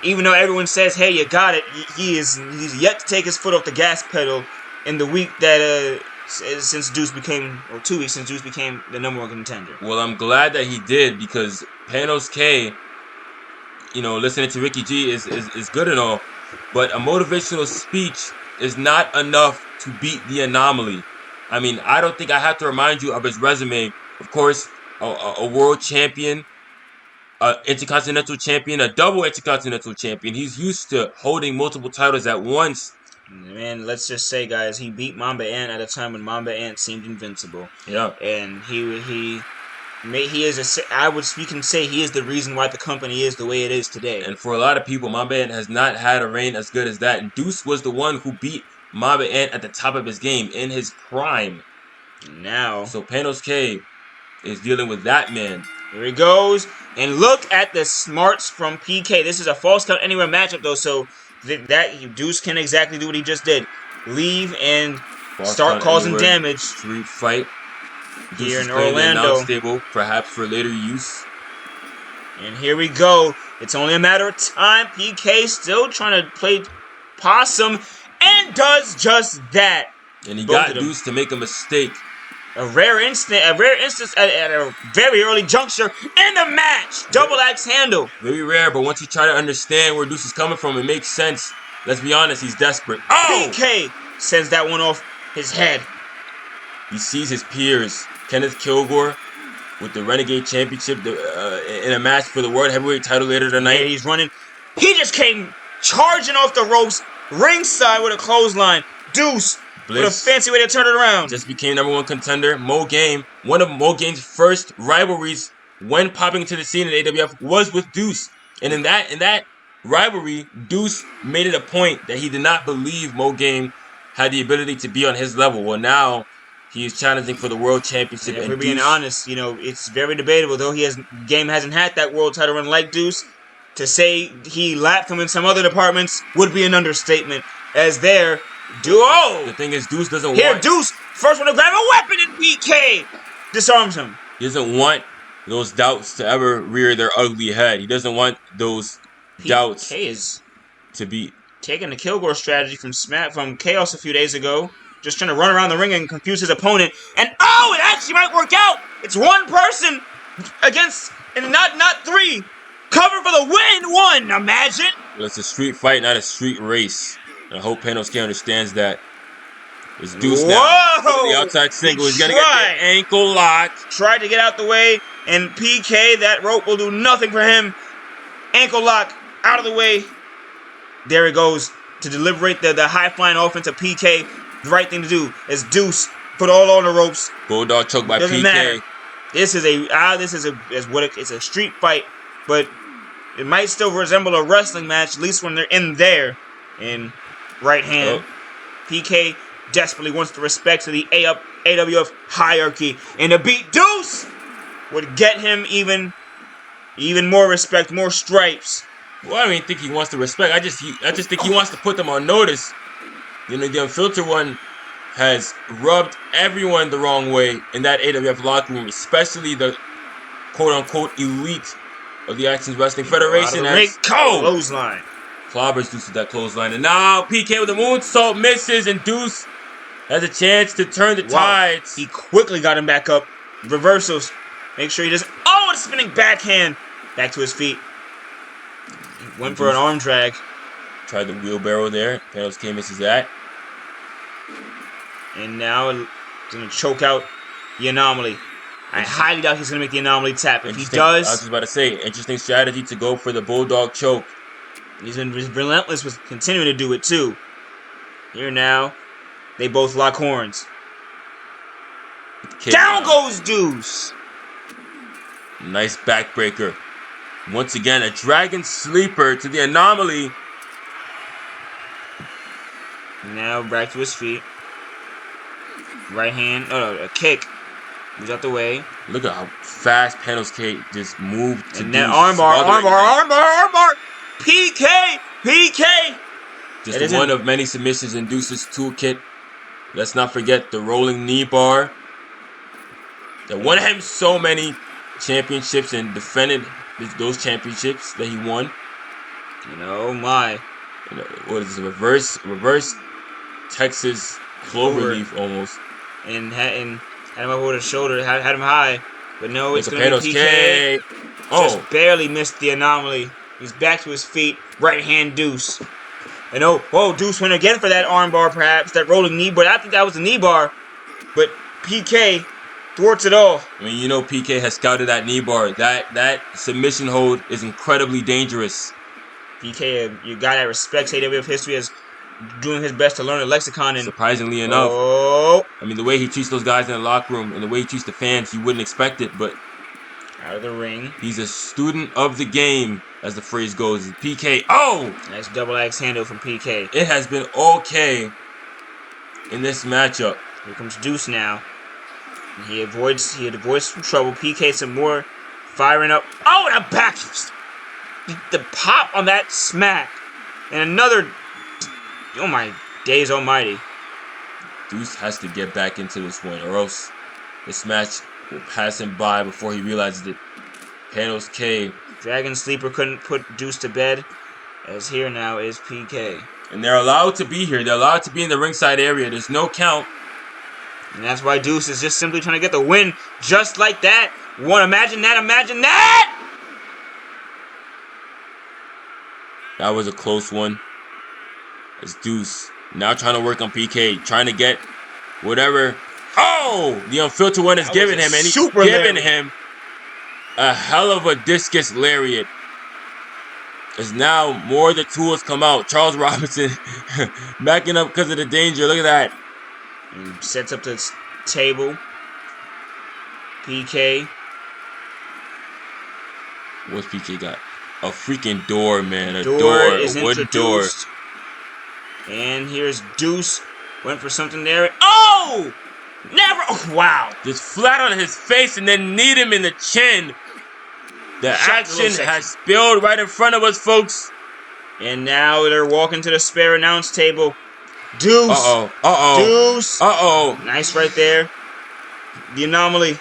even though everyone says, hey, you got it, he's yet to take his foot off the gas pedal in the week that, since Deuce became, or 2 weeks since Deuce became the #1 contender. Well, I'm glad that he did, because Panos K, listening to Ricky G is good and all, but a motivational speech is not enough to beat the anomaly. I mean, I don't think I have to remind you of his resume. Of course, a world champion, intercontinental champion, a double intercontinental champion. He's used to holding multiple titles at once. Man, let's just say, guys, he beat Mamba Ant at a time when Mamba Ant seemed invincible. Yeah. And we can say he is the reason why the company is the way it is today. And for a lot of people, Mamba Ant has not had a reign as good as that. And Deuce was the one who beat Mamba Ant at the top of his game, in his prime. Now, so Panos K is dealing with that man. Here he goes. And look at the smarts from PK. This is a false count anywhere matchup, though, so that Deuce can exactly do what he just did. Leave and start causing damage. Street fight. Deuce here in playing Orlando. The announce table, perhaps for later use. And here we go. It's only a matter of time. PK still trying to play possum and does just that. And he got Deuce to make a mistake. A rare instance at a very early juncture in the match. Double axe handle. Very rare, but once you try to understand where Deuce is coming from, it makes sense. Let's be honest, he's desperate. Oh! PK sends that one off his head. He sees his peers, Kenneth Killgore, with the Renegade Championship in a match for the World Heavyweight title later tonight. Yeah, he's running. He just came charging off the ropes, ringside with a clothesline. Deuce with a BLITZ fancy way to turn it around. just became #1 contender. Mo Game, one of Mo Game's first rivalries when popping into the scene in AWF was with Deuce. And in that rivalry, Deuce made it a point that he did not believe Mo Game had the ability to be on his level. Well, now he is challenging for the World Championship. And if and we're being Deuce, honest, it's very debatable. Though Game hasn't had that world title run like Deuce, to say he lapped him in some other departments would be an understatement. As their duo. the thing is, Deuce doesn't Here, want. Deuce, first one to grab a weapon, and PK disarms him. He doesn't want those doubts to ever rear their ugly head. He doesn't want those doubts PK is to be. taking the Killgore strategy from Chaos a few days ago. Just trying to run around the ring and confuse his opponent. And it actually might work out. It's one person against, and not three. Cover for the win. One, imagine. Well, it's a street fight, not a street race. And I hope Panos K understands that. It's Deuce now. Whoa! The outside single. He He's gonna get tried. the ankle lock. Tried to get out the way, and PK, that rope will do nothing for him. Ankle lock out of the way. There he goes to deliberate the high-flying offense of PK. The right thing to do is Deuce put all on the ropes. Bulldog choke by Doesn't PK. matter. It's a street fight, but it might still resemble a wrestling match, at least when they're in there. In right hand, PK desperately wants the respect to the AWF hierarchy, and to beat Deuce would get him even more respect, more stripes. Well, I don't even think he wants the respect. I just think he wants to put them on notice. The Unfiltered one has rubbed everyone the wrong way in that AWF locker room, especially the quote-unquote elite of the Actions Wrestling Federation. Clothesline. Clobbers Deuce with that clothesline. And now PK with the moonsault misses, and Deuce has a chance to turn the tides. He quickly got him back up. Reversals. Make sure he doesn't. A spinning backhand. Back to his feet. He went for an arm drag. Tried the wheelbarrow there. Panos K misses that. And now he's going to choke out the Anomaly. I highly doubt he's going to make the Anomaly tap. If he does, I was just about to say, interesting strategy to go for the Bulldog choke. he's been relentless with continuing to do it too. Here now, they both lock horns. Down goes Deuce. Nice backbreaker. Once again, a Dragon Sleeper to the Anomaly. Now back to his feet. Right hand, a kick. Moves out the way. Look at how fast Panos K just moved to And Deuce. then armbar. PK. Just one of many submissions in Deuce's toolkit. Let's not forget the rolling knee bar. That won him so many championships and defended those championships that he won. My. What is this? Reverse Texas cloverleaf almost. And had him up over the shoulder, had him high. But no, it's going to be PK. K. Just barely missed the Anomaly. He's back to his feet. Right hand Deuce. And Deuce went again for that armbar, perhaps. That rolling knee bar. I think that was the knee bar. But PK thwarts it all. I mean, PK has scouted that knee bar. That submission hold is incredibly dangerous. PK, you guy that respects AWF history, is doing his best to learn the lexicon. And surprisingly enough, I mean, the way he treats those guys in the locker room and the way he treats the fans, you wouldn't expect it, but out of the ring. He's a student of the game, as the phrase goes. PK. Nice double axe handle from PK. It has been okay in this matchup. Here comes Deuce now. And he avoids some trouble. PK some more firing up. And a back. The pop on that smack. And another. Oh my days almighty. Deuce has to get back into this one, or else this match will pass him by before he realizes it. Panos K. Dragon Sleeper couldn't put Deuce to bed. As here now is PK. And they're allowed to be here. They're allowed to be in the ringside area. There's no count. And that's why Deuce is just simply trying to get the win just like that. Imagine that! That was a close one. As Deuce Now trying to work on PK, trying to get whatever. Oh, the unfiltered one is giving him, and he's giving him a hell of a discus lariat. As now more of the tools come out. Charles Robinson backing up because of the danger. Look at that. And sets up the table. PK. What's PK got? A freaking door, man. A Door is a wooden door. introduced. And here's Deuce. Went for something there. Oh! Never! Oh, wow. Just flat on his face and then kneed him in the chin. The action has spilled right in front of us, folks. And now they're walking to the spare announce table. Deuce. Uh-oh. Uh-oh. Deuce. Uh-oh. Nice right there. The anomaly.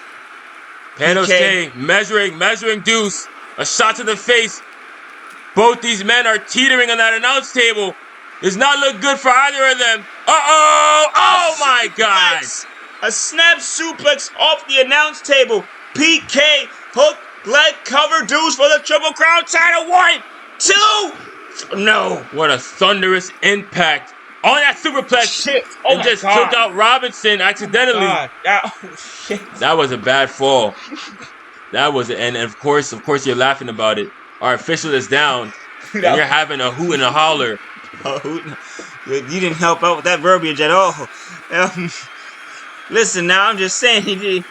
Panos PK. K measuring Deuce. A shot to the face. Both these men are teetering on that announce table. Does not look good for either of them. Uh-oh. Oh, my God. A snap suplex off the announce table. PK hook leg cover Deuce for the Triple Crown title. 1, 2. No. What a thunderous impact on that superplex. Shit. Oh and my just God. took out Robinson accidentally. Shit. That was a bad fall. That was it. And of course you're laughing about it. Our official is down. And you're having a hoot and a holler. You didn't help out with that verbiage at all. Listen, now I'm just saying,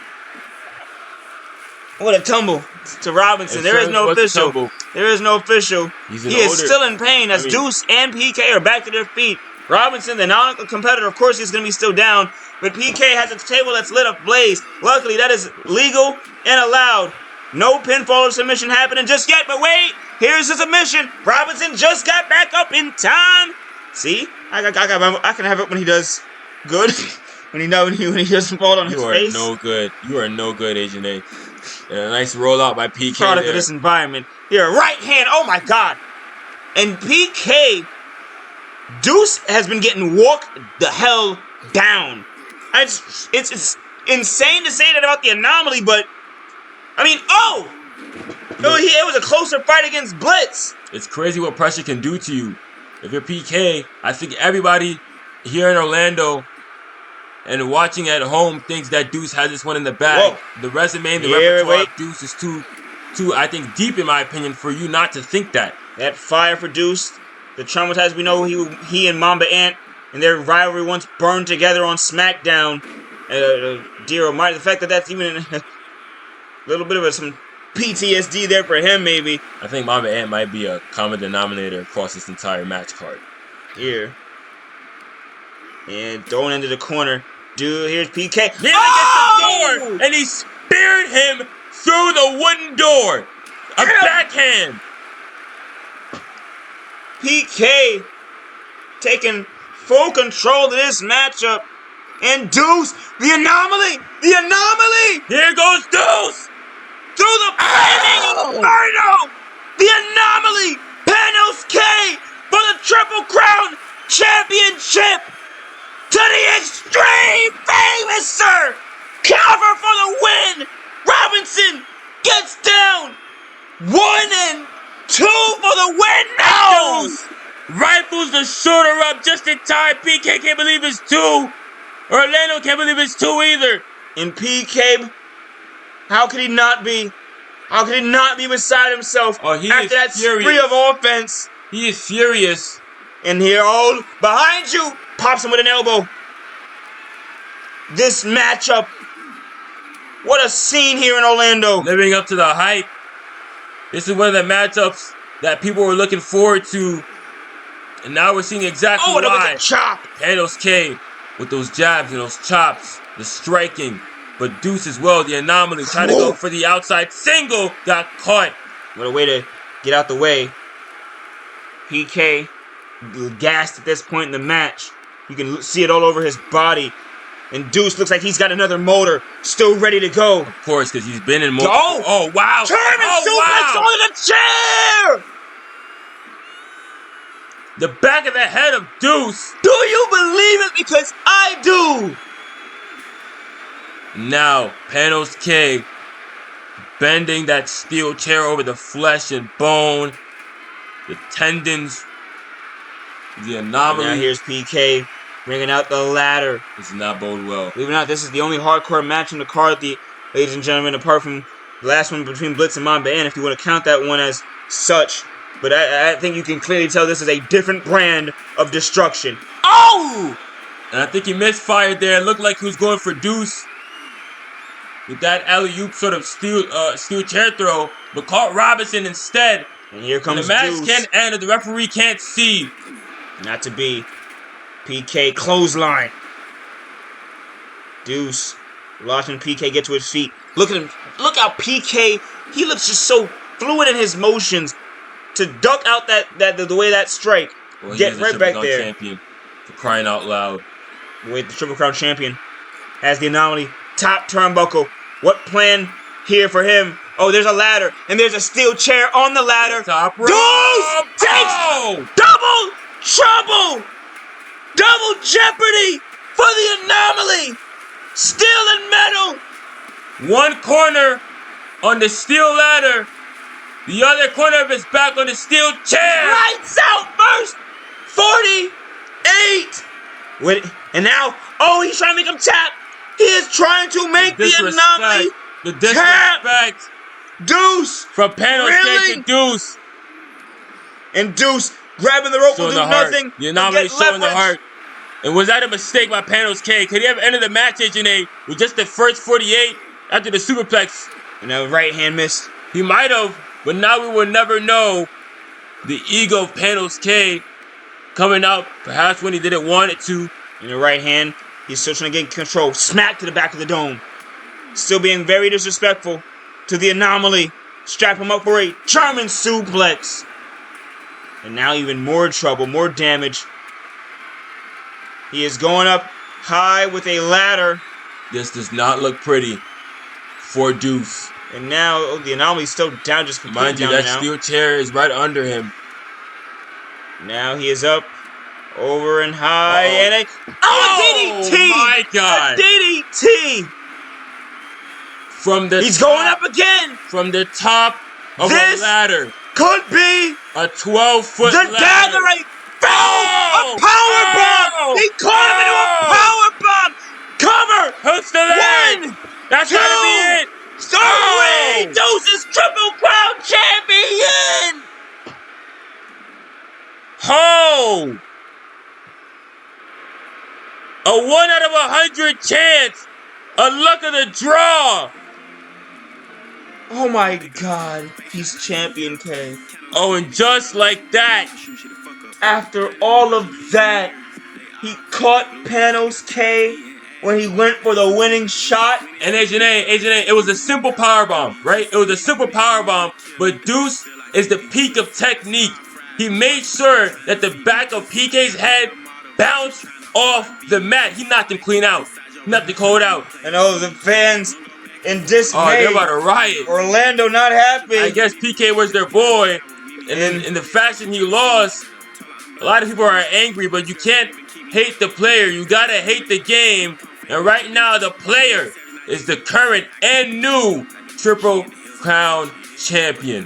what a tumble to Robinson. There is no official. There is no official. He is still in pain as Deuce and PK are back to their feet. Robinson, the non-competitor, of course, he's going to be still down. But PK has a table that's lit up blaze. Luckily, that is legal and allowed. No pinfall or submission happening just yet. But wait, here's the submission. Robinson just got back up in time. See, I can have it when he does good. when he doesn't fall on his face. You are no good. You are no good, Agent A. And a nice rollout by PK. Product there. of this environment. Here, right hand. Oh my God. And PK, Deuce has been getting walked the hell down. It's insane to say that about the anomaly, but I mean, it was a closer fight against Blitz. It's crazy what pressure can do to you. If you're PK, I think everybody here in Orlando and watching at home thinks that Deuce has this one in the bag. Whoa. The resume, the repertoire of Deuce is too, I think, deep in my opinion for you not to think that. That fire for Deuce, the traumatized, we know he and Mamba Ant and their rivalry once burned together on SmackDown. Dear Almighty, the fact that that's even a little bit of some PTSD there for him, maybe. I think Mamba Ant might be a common denominator across this entire match card. Here. And thrown into the corner. Dude, here's PK. Gets the door, and he speared him through the wooden door. A backhand. PK taking full control of this matchup. And Deuce, the anomaly! Here goes Deuce! Through the flaming inferno! The anomaly! Panos K for the Triple Crown Championship! To the extreme famous, sir! Cover for the win! Robinson gets down! 1 and 2 for the win now! Rifles the shooter up just in time. PK can't believe it's 2. Orlando can't believe it's 2 either. And PK, how could he not be? How could he not be beside himself after that spree of offense? He is furious. And here, behind you, pops him with an elbow. This matchup, what a scene here in Orlando. Living up to the hype. This is one of the matchups that people were looking forward to. And now we're seeing exactly why. It was a chop. Panos K with those jabs and those chops, the striking. But Deuce as well, the anomaly, trying to go for the outside single, got caught. What a way to get out the way. PK gassed at this point in the match. You can see it all over his body. And Deuce looks like he's got another motor still ready to go. Of course, because he's been in more. Oh, wow. German suplex on the chair! The back of the head of Deuce. Do you believe it? Because I do. Now, Panos K bending that steel chair over the flesh and bone, the tendons, the anomaly. Now here's PK Bringing out the ladder. This does not bode well. Believe it or not, this is the only hardcore match in the card, ladies and gentlemen, apart from the last one between Blitz and Mamba Ant, if you want to count that one as such. But I think you can clearly tell this is a different brand of destruction. Oh! And I think he misfired there. It looked like he was going for Deuce with that alley-oop sort of steel chair throw, but caught Robinson instead. And here comes the match Deuce. can't end if the referee can't see. Not to be. PK clothesline. Deuce watching PK get to his feet. Look at him. Look how PK, he looks just so fluid in his motions to duck out the way that strike. Well, he Get is a right Triple back Crown there. champion, for crying out loud. Wait, the Triple Crown champion has the anomaly. Top turnbuckle. What plan here for him? Oh, there's a ladder, and there's a steel chair on the ladder. Top rope. Deuce takes double trouble. Double jeopardy for the anomaly. Steel and metal. One corner on the steel ladder. The other corner of his back on the steel chair. Lights out first. 48. Wait, and now, oh, he's trying to make him tap. He is trying to make the anomaly The disrespect. Deuce. From panel Really? to Deuce. And Deuce grabbing the rope will Showing do the heart. nothing. The anomaly Get showing the leverage. heart. And was that a mistake by Panos K? Could he have ended the match, HNA, with just the first 48 after the superplex? And a right hand miss. He might have, but now we will never know. The ego of Panos K coming out, perhaps when he didn't want it to. In the right hand, he's still trying to get control. Smack to the back of the dome. Still being very disrespectful to the anomaly. Strap him up for a German suplex. And now even more trouble, more damage. He is going up high with a ladder. This does not look pretty for Deuce. And now the anomaly's still down, just completely Mind you, down that now. steel chair is right under him. Now he is up, over and high, Uh-oh. and a DDT! My God! A DDT! From the He's top, going up again! from the top of This a ladder, Could be a 12-foot the ladder. gathering! Oh! A power bomb! Oh! He caught him into a power bomb! Cover! Hooks the leg! One, That's two, gotta be it! three! Deuce is Triple Crown champion! Ho! A 1 out of 100 chance! A luck of the draw! Oh my God, he's champion K. Oh, and just like that, After all of that, he caught Panos K when he went for the winning shot. and HNA, it was a simple power bomb, right? It was a simple power bomb, but Deuce is the peak of technique. He made sure that the back of PK's head bounced off the mat. He knocked him clean out. He knocked the code out. And all the fans in dismay. Oh, they're about to riot. Orlando not happy. I guess PK was their boy, and in the fashion he lost, a lot of people are angry, but you can't hate the player. You gotta hate the game. And right now, the player is the current and new Triple Crown champion.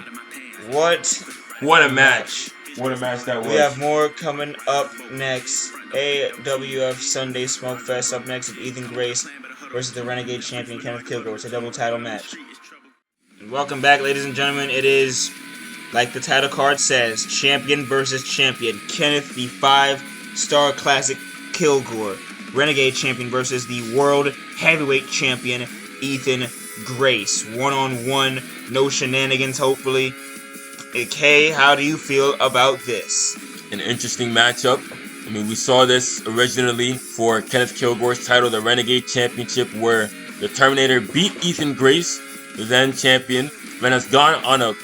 What? What a match. What a match that was. We have more coming up next. AWF Sunday Smokefest up next with Ethan Grace versus the Renegade champion Kenneth Killgore. It's a double title match. And welcome back, ladies and gentlemen. It is, like the title card says, champion versus champion. Kenneth, the 5-star classic Killgore. Renegade champion versus the world heavyweight champion Ethan Grace. One-on-one, no shenanigans, hopefully. Kay, how do you feel about this? An interesting matchup. I mean, we saw this originally for Kenneth Killgore's title, the Renegade Championship, where the Terminator beat Ethan Grace, the then champion, and has gone on a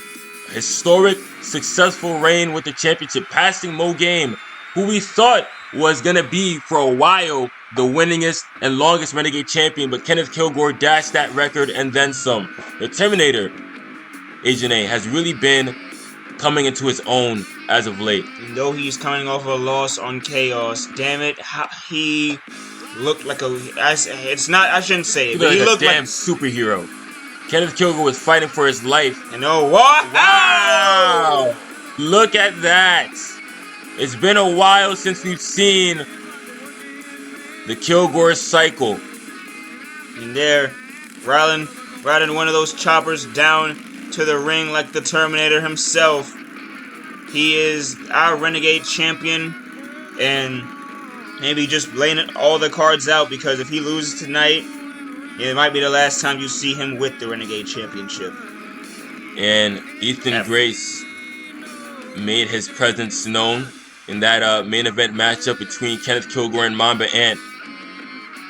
historic, successful reign with the championship, passing Mo Game, who we thought was going to be, for a while, the winningest and longest Renegade champion, but Kenneth Killgore dashed that record and then some. The Terminator, Agent A, has really been coming into his own as of late. Though he's coming off a loss on Chaos, damn it, he looked like a. It's not. I shouldn't say it, but he looked like a damn like superhero. Kenneth Killgore was fighting for his life. And oh, what? Wow! Look at that. It's been a while since we've seen The Killgore cycle. And there, riding one of those choppers down to the ring like the Terminator himself. He is our Renegade champion, and maybe just laying all the cards out, because if he loses tonight, it might be the last time you see him with the Renegade Championship. And Ethan Grace made his presence known in that main event matchup between Kenneth Killgore and Mamba Ant.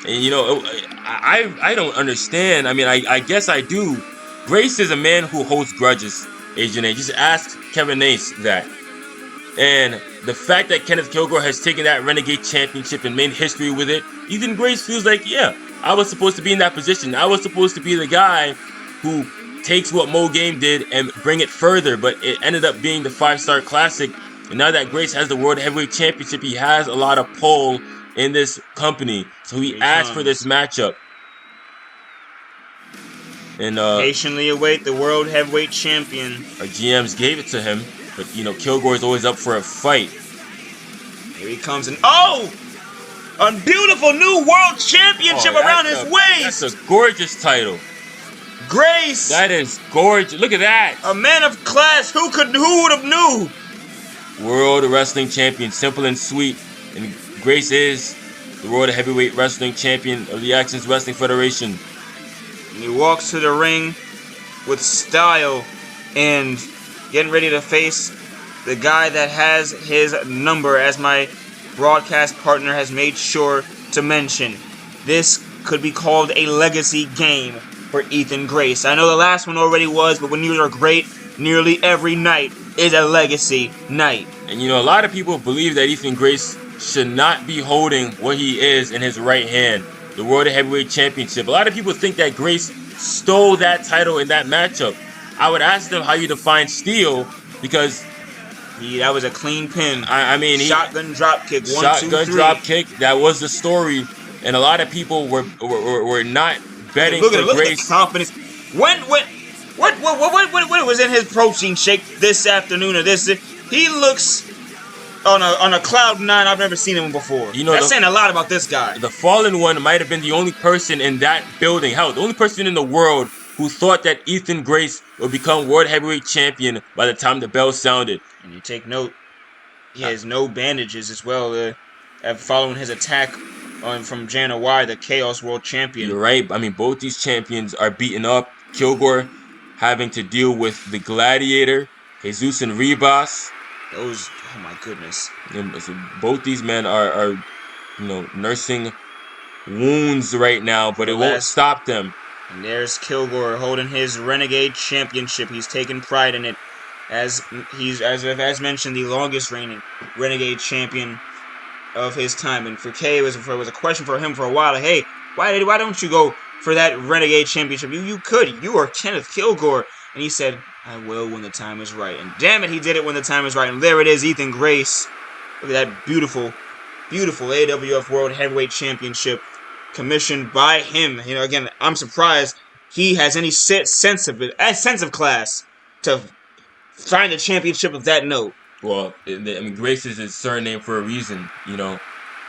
And you know, I don't understand. I mean, I guess I do. Grace is a man who holds grudges, Agent A. Just ask Kevin Nace that. And the fact that Kenneth Killgore has taken that Renegade Championship and made history with it, Ethan Grace feels like, yeah, I was supposed to be in that position. I was supposed to be the guy who takes what Mo Game did and bring it further, but it ended up being the 5-star classic. And now that Grace has the World Heavyweight Championship, he has a lot of pull in this company. So he asked for this matchup. And patiently await the World Heavyweight Champion. Our GMs gave it to him, but you know, Killgore is always up for a fight. Here he comes, and oh! A beautiful new World Championship around his waist! That's a gorgeous title. Grace! That is gorgeous. Look at that. A man of class. Who would have knew? World Wrestling Champion, simple and sweet. And Grace is the World Heavyweight Wrestling Champion of the Accents Wrestling Federation. And he walks to the ring with style and getting ready to face the guy that has his number, as my broadcast partner has made sure to mention. This could be called a legacy game for Ethan Grace. I know the last one already was, but when you are great, nearly every night is a legacy night. And you know, a lot of people believe that Ethan Grace should not be holding what he is in his right hand, the World Heavyweight Championship. A lot of people think that Grace stole that title in that matchup. I would ask them how you define steal, because that was a clean pin. I mean, shotgun drop kick. Shotgun drop kick. That was the story, and a lot of people were not betting for Grace. Look at the confidence. What was in his protein shake this afternoon or this? He looks on a cloud nine. I've never seen him before. You know, that's saying a lot about this guy. The Fallen One might have been the only person in that building, hell, the only person in the world who thought that Ethan Grace would become World Heavyweight Champion by the time the bell sounded. And you take note, he has no bandages as well, following his attack from January, the Chaos World Champion. You're right. I mean, both these champions are beaten up. Killgore having to deal with the Gladiator, Jesus and Rebus. Those, oh my goodness. So both these men are you know, nursing wounds right now, but it won't stop them. And there's Killgore holding his Renegade Championship. He's taking pride in it, as he's, as mentioned, the longest reigning Renegade Champion of his time. And for Kay, it was a question for him for a while. Like, hey, why don't you go for that Renegade Championship? You could. You are Kenneth Killgore. And he said, I will when the time is right. And damn it, he did it when the time is right. And there it is, Ethan Grace. Look at that beautiful, beautiful AWF World Heavyweight Championship, commissioned by him. You know, again, I'm surprised he has any sense of class to find a championship of that note. Well, I mean, Grace is his surname for a reason. You know,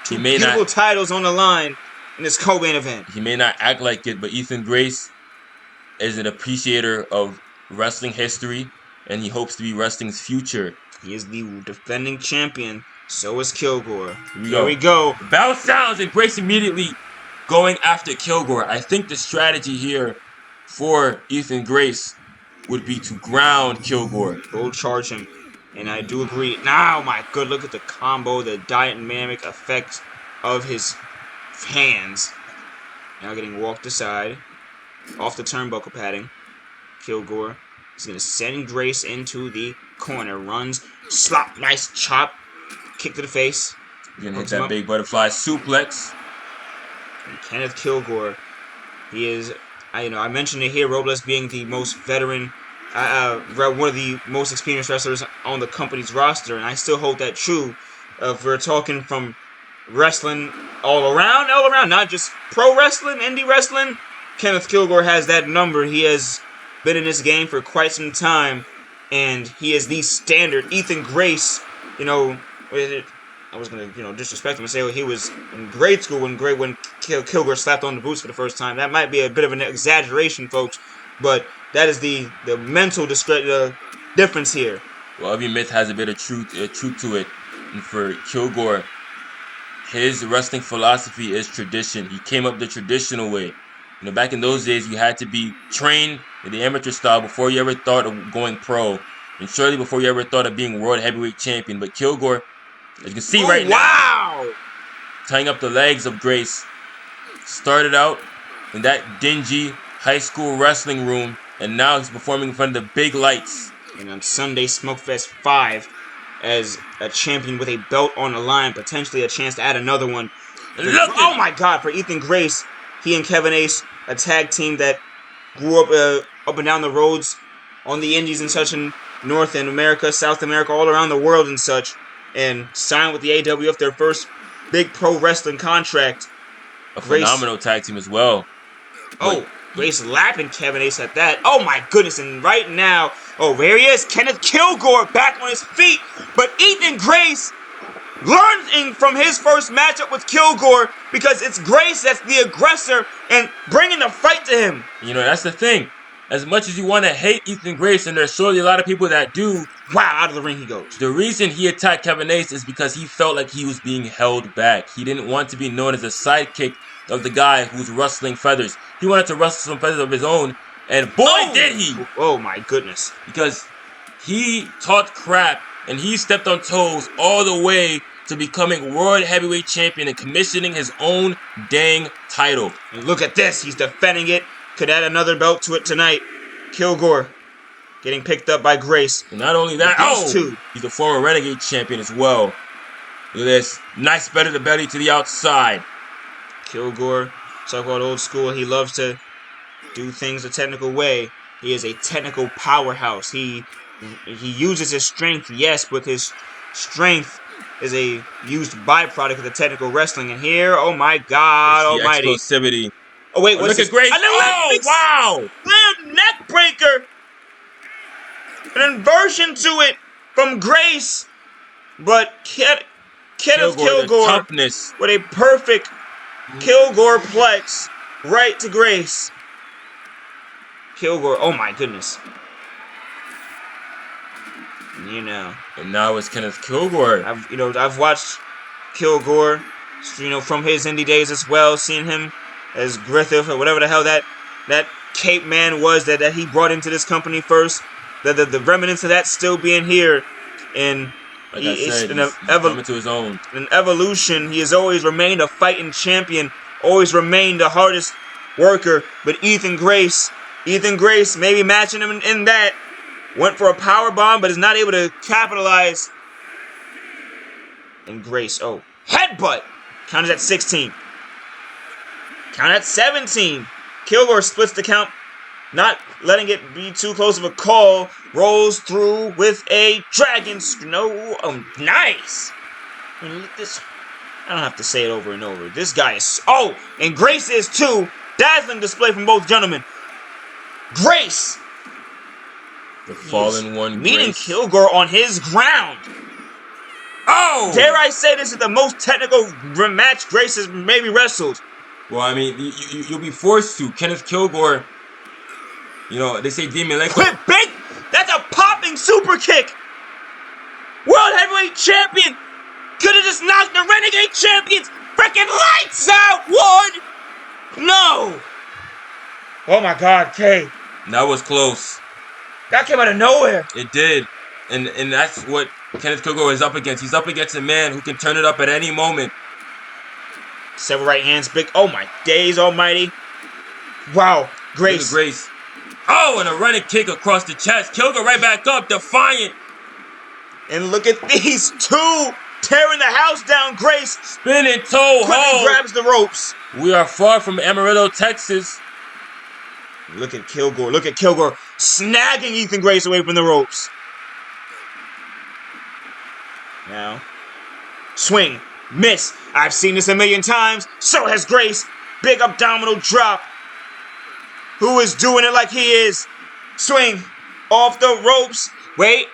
he may beautiful not titles on the line in this co-main event. He may not act like it, but Ethan Grace is an appreciator of wrestling history, and he hopes to be wrestling's future. He is the defending champion. So is Killgore. Here we go. Bell sounds, and Grace immediately going after Killgore. I think the strategy here for Ethan Grace would be to ground Killgore. Full charge him. And I do agree. Now, my good, look at the combo, the dynamic effect of his hands. Now getting walked aside. Off the turnbuckle padding. Killgore is going to send Grace into the corner. Runs. Slop. Nice chop. Kick to the face. You're going to hit that big butterfly suplex. And Kenneth Killgore. He is, I mentioned it here, Robles being the most veteran, one of the most experienced wrestlers on the company's roster, and I still hold that true. If we're talking from wrestling all around, not just pro wrestling, indie wrestling, Kenneth Killgore has that number. He has been in this game for quite some time, and he is the standard. Ethan Grace, a was gonna, disrespect him and say he was in grade school when Killgore slapped on the boots for the first time. That might be a bit of an exaggeration, folks, but that is the mental difference here. Well, every myth has a bit of truth to it. And for Killgore, his wrestling philosophy is tradition. He came up the traditional way. Back in those days, you had to be trained in the amateur style before you ever thought of going pro, and surely before you ever thought of being world heavyweight champion. But Killgore, as you can see now, tying up the legs of Grace, started out in that dingy high school wrestling room, and now he's performing in front of the big lights. And on Sunday, Smokefest 5, as a champion with a belt on the line, potentially a chance to add another one. Oh my God, for Ethan Grace, he and Kevin Ace, a tag team that grew up and down the roads on the indies and such in North America, South America, all around the world and such, and signed with the AWF, their first big pro wrestling contract. A phenomenal tag team as well. Grace lapping Kevin Ace at that. Oh my goodness, and right now, there he is, Kenneth Killgore back on his feet, but Ethan Grace learning from his first matchup with Killgore, because it's Grace that's the aggressor and bringing the fight to him. That's the thing. As much as you want to hate Ethan Grace, and there's surely a lot of people that do, out of the ring he goes. The reason he attacked Kevin Ace is because he felt like he was being held back. He didn't want to be known as a sidekick of the guy who's rustling feathers. He wanted to rustle some feathers of his own, and boy did he! Oh my goodness. Because he talked crap, and he stepped on toes all the way to becoming world heavyweight champion and commissioning his own dang title. And look at this, he's defending it. Could add another belt to it tonight. Killgore getting picked up by Grace. And not only that, he's a former Renegade champion as well. Look at this. Nice belly to belly to the outside. Killgore, talk about old school. He loves to do things a technical way. He is a technical powerhouse. He uses his strength, yes, but his strength is a used byproduct of the technical wrestling. And here, oh my God almighty. Explosivity. Oh wait, what's look at Grace. Wow! Slam neck breaker! An inversion to it from Grace. But Kenneth Killgore toughness with a perfect Killgore plex right to Grace. Killgore, oh my goodness. And now it's Kenneth Killgore. I've watched Killgore, from his indie days as well, seeing him as Griffith or whatever the hell that Cape Man was that he brought into this company first. The remnants of that still being here, and like I said, he's coming to his own. In evolution, he has always remained a fighting champion, always remained the hardest worker. But Ethan Grace, maybe matching him in that, went for a power bomb, but is not able to capitalize. And Grace, headbutt, counted at 16. Count at 17. Killgore splits the count, not letting it be too close of a call. Rolls through with a dragon. Nice. This, I don't have to say it over and over. This guy is... and Grace is too. Dazzling display from both gentlemen. Grace. The fallen one, meeting Killgore on his ground. Dare I say this is the most technical match Grace has maybe wrestled. Well, I mean, you'll be forced to. Kenneth Killgore, they say Demon Leg. Big! That's a popping super kick! World Heavyweight Champion! Could have just knocked the Renegade Champions freaking lights out! One! No! Oh my God, Kay. That was close. That came out of nowhere. It did. And that's what Kenneth Killgore is up against. He's up against a man who can turn it up at any moment. Several right hands, big. Oh my days almighty. Wow, Grace. Grace. And a running kick across the chest. Killgore right back up, defiant. And look at these two tearing the house down. Grace. Spinning toe hold. Grabs the ropes. We are far from Amarillo, Texas. Look at Killgore. Look at Killgore snagging Ethan Grace away from the ropes. Now, swing. Miss. I've seen this a million times. So has Grace. Big abdominal drop. Who is doing it like he is? Swing. Off the ropes. Wait.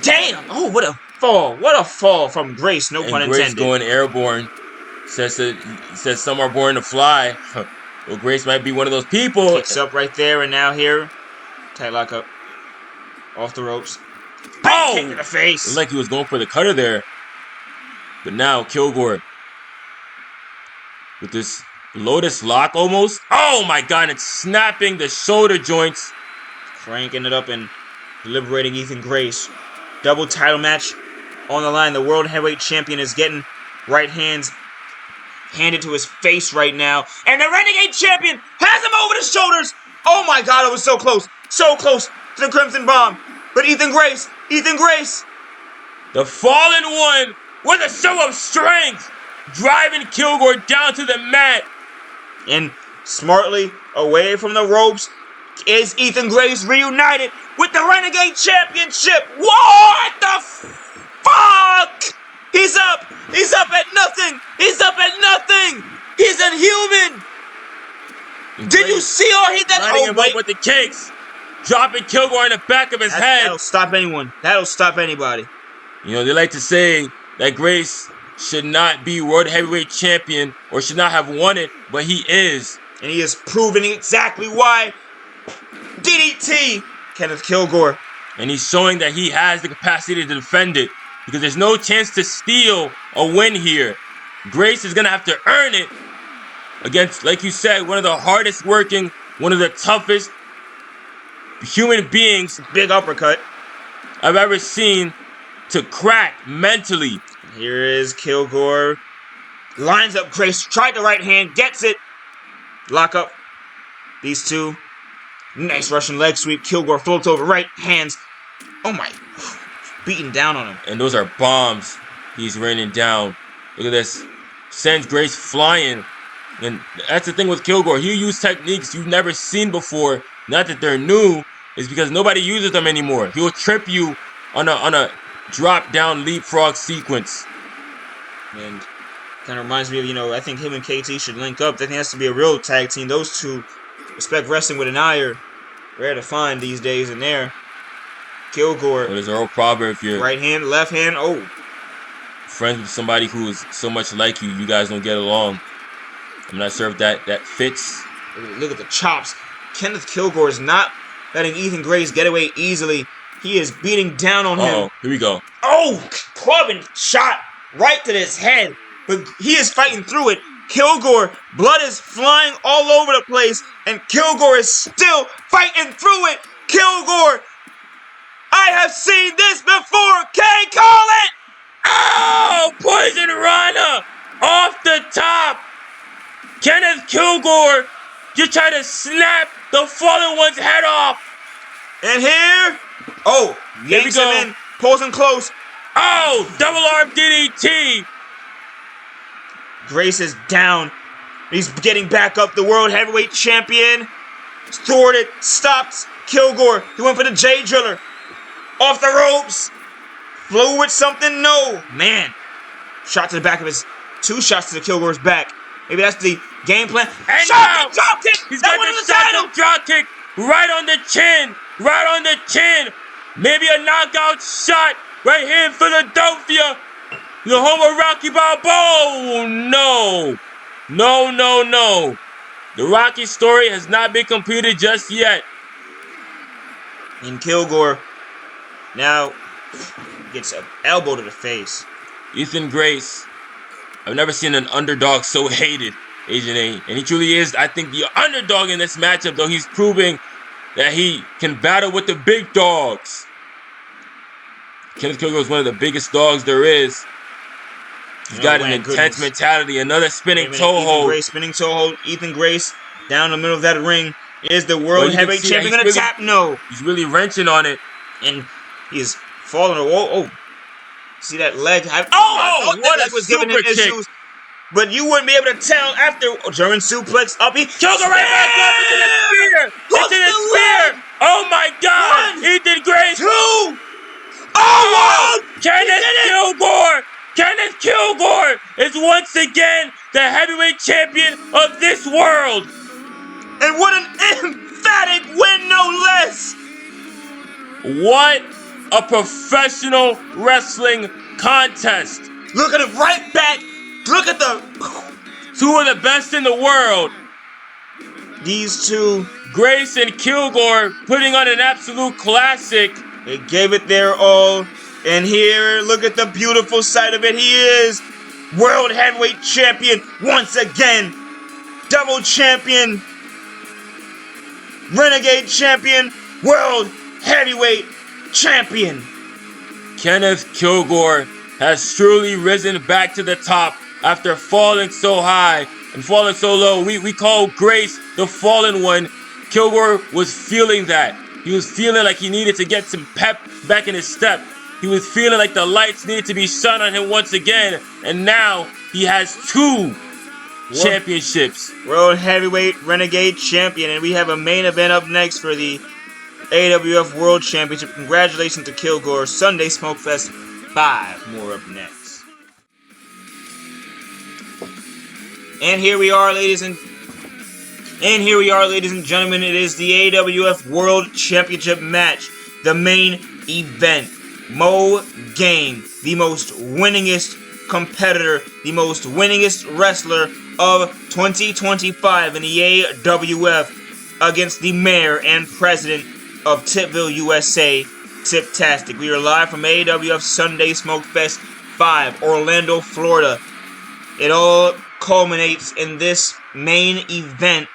Damn. Oh, what a fall. What a fall from Grace, no pun And Grace intended. going airborne. Says some are born to fly. Well, Grace might be one of those people. Kicks up right there, and now here. Tight lock up. Off the ropes. Oh! Kick to the face. Looked like he was going for the cutter there. But now Killgore with this Lotus lock almost. Oh my god, it's snapping the shoulder joints. Cranking it up and liberating Ethan Grace. Double title match on the line. The World Heavyweight Champion is getting right hands handed to his face right now. And the Renegade Champion has him over the shoulders. Oh my god, it was so close. So close to the Crimson Bomb. But Ethan Grace. The Fallen One with a show of strength. Driving Killgore down to the mat. And smartly away from the ropes is Ethan Grace reunited with the Renegade Championship. What the fuck? He's up. He's up at nothing. He's inhuman. Did you see all he did? Lining him up with the kicks. Dropping Killgore in the back of his head. That'll stop anyone. That'll stop anybody. You know, they like to say that Grace should not be World Heavyweight Champion or should not have won it, but he is. And he is proving exactly why. DDT, Kenneth Killgore. And he's showing that he has the capacity to defend it because there's no chance to steal a win here. Grace is going to have to earn it against, like you said, one of the hardest working, one of the toughest human beings, Big uppercut. I've ever seen to crack mentally. Here is Killgore. Lines up Grace. Tried the right hand. Gets it. Lock up. These two. Nice Russian leg sweep. Killgore floats over. Right hands. Oh my. Beating down on him. And those are bombs he's raining down. Look at this. Sends Grace flying. And that's the thing with Killgore. He'll use techniques you've never seen before. Not that they're new. It's because nobody uses them anymore. He'll trip you on a drop down leapfrog sequence. And kind of reminds me of, I think him and KT should link up. I think has to be a real tag team. Those two, Respect Wrestling with an Nahir, rare to find these days in there. Killgore. Well, there's an old proverb, if you're Right hand, left hand. Oh. friends with somebody who is so much like you, you guys don't get along. I'm not sure if that fits. Look at the chops. Kenneth Killgore is not letting Ethan Grace get away easily. He is beating down on him. Here we go. Oh, clubbing shot right to his head. But he is fighting through it. Killgore, blood is flying all over the place. And Killgore is still fighting through it. Killgore, I have seen this before. K, call it. Oh, Poison Rana off the top. Kenneth Killgore just tried to snap the Fallen One's head off. And here, oh, yanks him in, pulls him close. Oh, double arm DDT. Grace is down. He's getting back up. The World Heavyweight Champion. Thwarted, stopped Killgore. He went for the J Driller. Off the ropes. Flew with something, no. Man. Shot to the back of his, 2 shots to the Killgore's back. Maybe that's the game plan. And Shot, drop kick. He's That got one the on the title. drop kick right on the chin. Right on the chin. Maybe a knockout shot right here in Philadelphia. The home of Rocky Balboa. No. No. The Rocky story has not been completed just yet. And Killgore now gets an elbow to the face. Ethan Grace. I've never seen an underdog so hated, Agent A. And he truly is, I think, the underdog in this matchup, though he's proving that he can battle with the big dogs. Kenneth Killgore is one of the biggest dogs there is. He's got an intense mentality. Another spinning toe hold. Grace, spinning toe hold. Ethan Grace down the middle of that ring is the World Heavyweight Champion. Gonna tap? No. He's really wrenching on it. And he's falling. Oh. See that leg? What that a leg was giving him super kick. issues. But you wouldn't be able to tell after German suplex up. He Killgore right back up into the spear. Lost Into the the spear. leg. Oh my God. 1, Ethan Grace. 2. Oh, Kenneth Killgore is once again the heavyweight champion of this world. And what an emphatic win, no less. What a professional wrestling contest. Look at him right back. Look at the... Two of the best in the world. These two, Grace and Killgore, putting on an absolute classic. they gave it their all. And here, look at the beautiful side of it. He is World Heavyweight Champion once again. Double Champion. Renegade Champion. World Heavyweight Champion. Kenneth Killgore has truly risen back to the top after falling so high and falling so low. We call Grace the fallen one. Killgore was feeling that. He was feeling like he needed to get some pep back in his step. He was feeling like the lights needed to be shone on him once again. And now he has two championships. World Heavyweight Renegade Champion. And we have a main event up next for the AWF World Championship. Congratulations to Killgore. Sunday Smokefest 5. More up next. And here we are, ladies and gentlemen. It is the AWF World Championship match. The main event. Mo Game, the most winningest competitor, the most winningest wrestler of 2025 in the AWF, against the mayor and president of Tipville, USA, Tiptastic. We are live from AWF Sunday Smokefest 5, Orlando, Florida. It all culminates in this main event,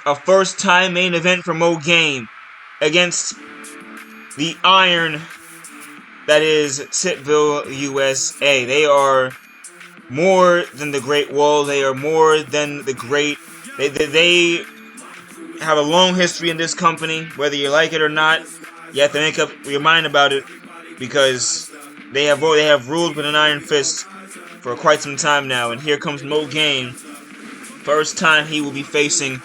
a first-time main event for Mo Game against the Iron that is Tipville, USA. They are more than the Great Wall. They are more than the great. They have a long history in this company. Whether you like it or not, you have to make up your mind about it, because they have ruled with an iron fist for quite some time now. And here comes Mo Game. First time he will be facing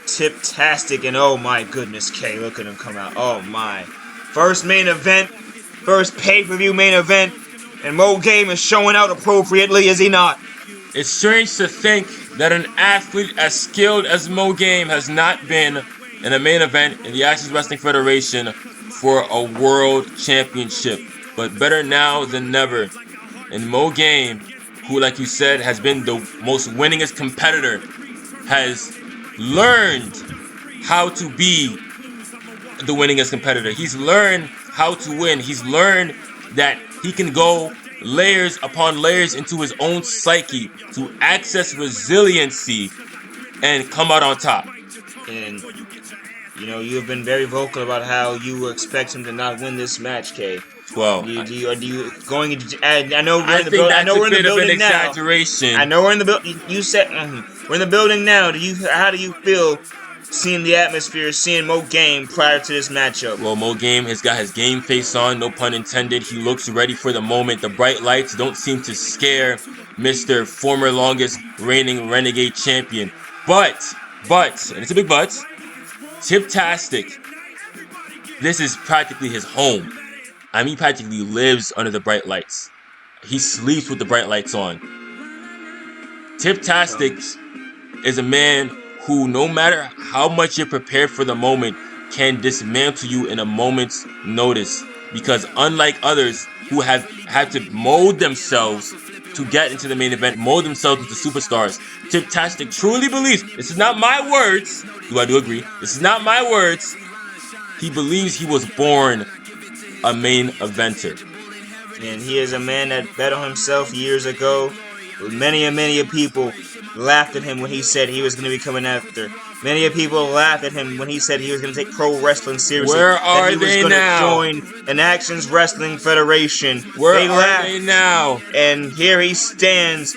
Tiptastic, and oh my goodness, Kay, look at him come out. Oh my. First main event, first pay-per-view main event, and Mo Game is showing out appropriately, is he not? It's strange to think that an athlete as skilled as Mo Game has not been in a main event in the Access Wrestling Federation for a world championship. But better now than never. And Mo Game, who, like you said, has been the most winningest competitor, has learned how to be the winningest competitor. He's learned how to win. He's learned that he can go layers upon layers into his own psyche to access resiliency and come out on top. And you know, you have been very vocal about how you expect him to not win this match, Kay. Well, Are you going into? I know we're I in the think building. that's I know a we're in the bit of an building now. exaggeration. I know we're in the building. You said we're in the building now. How do you feel seeing the atmosphere, seeing Mo Game prior to this matchup? Well, Mo Game has got his game face on, no pun intended. He looks ready for the moment. The bright lights don't seem to scare Mr. former longest reigning Renegade champion. But, and it's a big but, Tiptastic, this is practically his home. I mean, he practically lives under the bright lights. He sleeps with the bright lights on. Tiptastic is a man who, no matter how much you're prepared for the moment, can dismantle you in a moment's notice. Because unlike others who have had to mold themselves to get into the main event, mold themselves into superstars, Tiptastic truly believes, this is not my words, though I do agree, this is not my words, he believes he was born a main eventer. And he is a man that bet on himself years ago. Many people laughed at him when he said he was going to be coming after. Many people laughed at him when he said he was going to take pro wrestling seriously. Where are that he was they going now? to join an Actions Wrestling Federation. Where they are laughed, they now? and here he stands,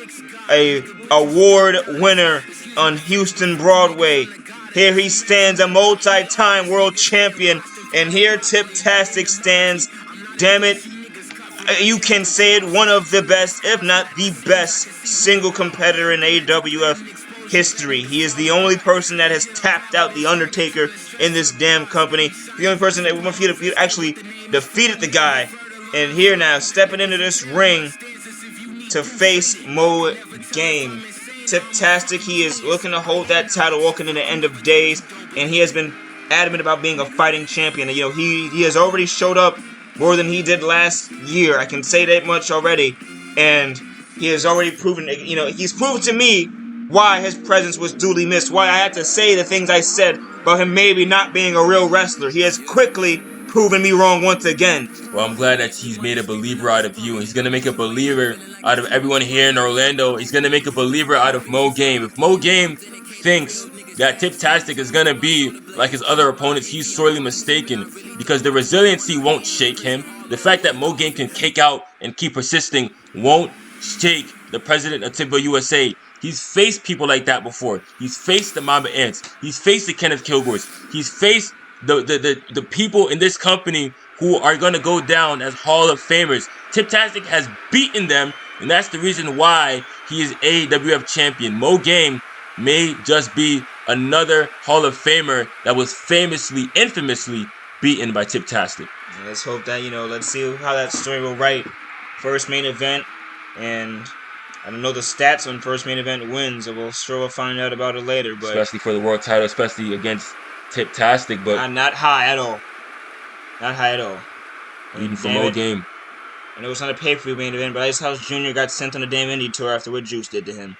a award winner on Houston Broadway. Here he stands, a multi-time world champion. And here Tiptastic stands, damn it, you can say it, one of the best, if not the best, single competitor in AWF history. He is the only person that has tapped out The Undertaker in this damn company. The only person that actually defeated the guy. And here now, stepping into this ring to face Mo Game. Tiptastic, he is looking to hold that title, walking in the end of days, and he has been adamant about being a fighting champion. And, he has already showed up more than he did last year. I can say that much already. And he has already proven, he's proven to me why his presence was duly missed, why I had to say the things I said about him maybe not being a real wrestler. He has quickly proven me wrong once again. Well, I'm glad that he's made a believer out of you, and he's going to make a believer out of everyone here in Orlando. He's going to make a believer out of Mo Game. If Mo Game thinks that Tiptastic is going to be like his other opponents, he's sorely mistaken, because the resiliency won't shake him. The fact that Mo Game can kick out and keep persisting won't shake the president of Tipville USA. He's faced people like that before. He's faced the Mamba Ants. He's faced the Kenneth Killgores. He's faced the people in this company who are going to go down as Hall of Famers. Tiptastic has beaten them, and that's the reason why he is AWF champion. Mo Game may just be another Hall of Famer that was infamously beaten by Tiptastic. Let's hope that, let's see how that story will write. First main event, and I don't know the stats on first main event wins, and we'll find out about it later. But especially for the world title, especially against Tiptastic, but not high at all. Not high at all. Even for Mo Game. I know it's not a pay-per-view main event, but Ice House Jr. got sent on a damn indie tour after what Juice did to him.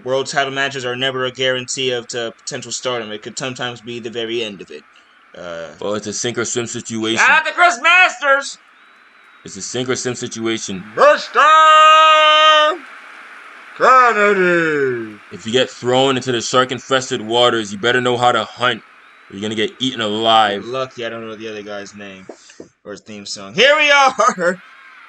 World title matches are never a guarantee of potential stardom. It could sometimes be the very end of it. Well, it's a sink or swim situation. Shout out to Chris Masters! It's a sink or swim situation. Mr. Kennedy! If you get thrown into the shark-infested waters, you better know how to hunt, or you're gonna get eaten alive. Lucky I don't know the other guy's name or his theme song. Here we are!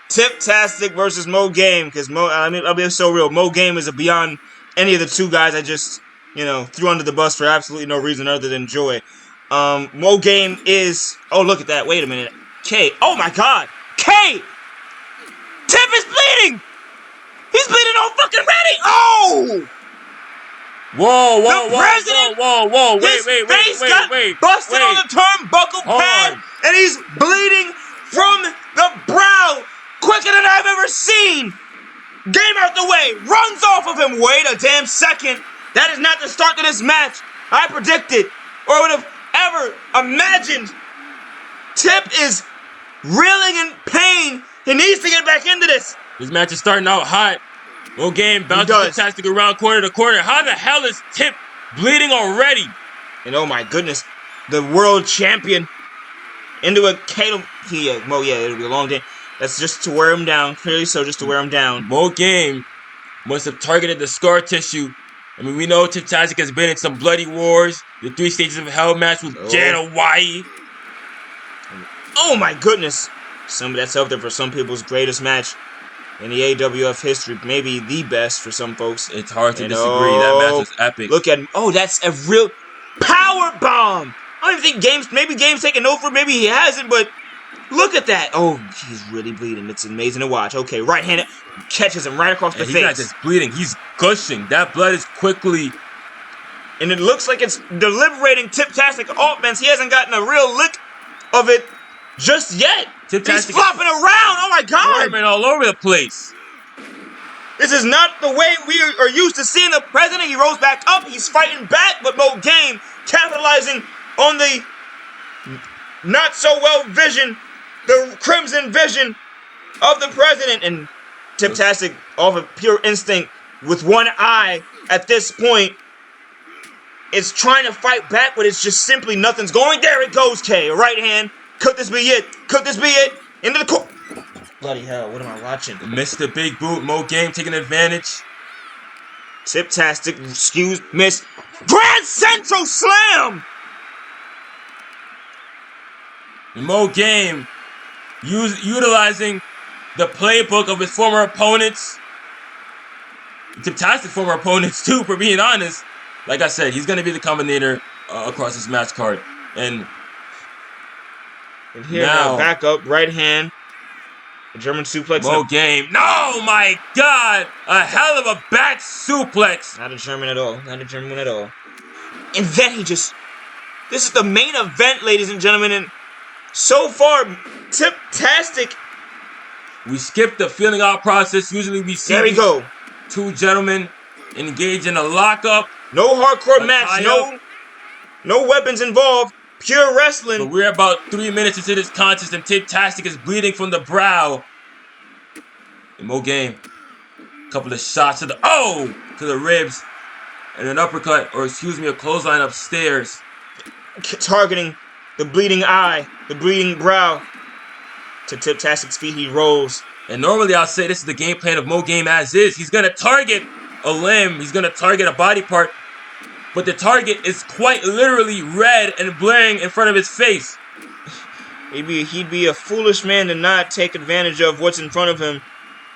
Tiptastic versus Mo Game, because I'll be so real. Mo Game is beyond any of the two guys I just, threw under the bus for absolutely no reason other than joy. Mo Game is... Oh, look at that. Wait a minute. K. Oh, my God. K! Tip is bleeding! He's bleeding all fucking ready! Oh! Whoa! Wait! Busted on the turnbuckle pad, and he's bleeding from the brow quicker than I've ever seen. Game out the way, runs off of him. Wait a damn second. That is not the start to this match I predicted or would have ever imagined. Tip is reeling in pain. He needs to get back into this. This match is starting out hot. Mo Game bouncing Tiptastic around corner to corner. How the hell is Tip bleeding already? And oh my goodness, the world champion into a Kato. It'll be a long day. That's just to wear him down. Clearly so, just to wear him down. Mo Game must have targeted the scar tissue. I mean, we know Tiptastic has been in some bloody wars. The 3 stages of hell match with Jan Hawaii. Oh my goodness. That's up there for some people's greatest match in the AWF history. Maybe the best for some folks. It's hard to disagree. That match was epic. Look at him. Oh, that's a real power bomb. I don't even think maybe Game's taking over. Maybe he hasn't, but look at that. Oh, he's really bleeding. It's amazing to watch. Okay, right-handed. Catches him right across the face. He's not just bleeding. He's gushing. That blood is quickly... And it looks like it's deliberating Tiptastic offense. He hasn't gotten a real lick of it just yet. He's flopping around. Oh, my God. Swarming all over the place. This is not the way we are used to seeing the president. He rolls back up. He's fighting back, but Mo Game capitalizing on the not-so-well vision, the crimson vision of the president. And Tiptastic, off of pure instinct, with one eye at this point, is trying to fight back, but it's just simply nothing's going. There it goes, K. Right hand. Could this be it? Could this be it? Into the court. Bloody hell, what am I watching? Mr. Big Boot, Mo Game taking advantage. Tiptastic, miss. Grand Central Slam! Mo Game utilizing the playbook of his former opponents. Tiptastic former opponents too, for being honest. Like I said, he's going to be the combinator across this match card. And here now, back up, right hand. A German suplex. Mo Game. No, my God! A hell of a back suplex. Not a German at all. Not a German at all. And then he just... This is the main event, ladies and gentlemen. And so far, Tiptastic... We skipped the feeling out process. Usually we see... There we go. Two gentlemen engage in a lockup. No hardcore match. No No weapons involved. Pure But wrestling. we're about 3 minutes into this contest, and Tiptastic is bleeding from the brow. And Mo Game, a couple of shots to the ribs, and an uppercut, or excuse me, a clothesline upstairs. Targeting the bleeding eye, the bleeding brow. To Tiptastic's feet, he rolls. And normally I'll say this is the game plan of Mo Game as is. He's going to target a limb. He's going to target a body part. But the target is quite literally red and blaring in front of his face. He'd be a foolish man to not take advantage of what's in front of him.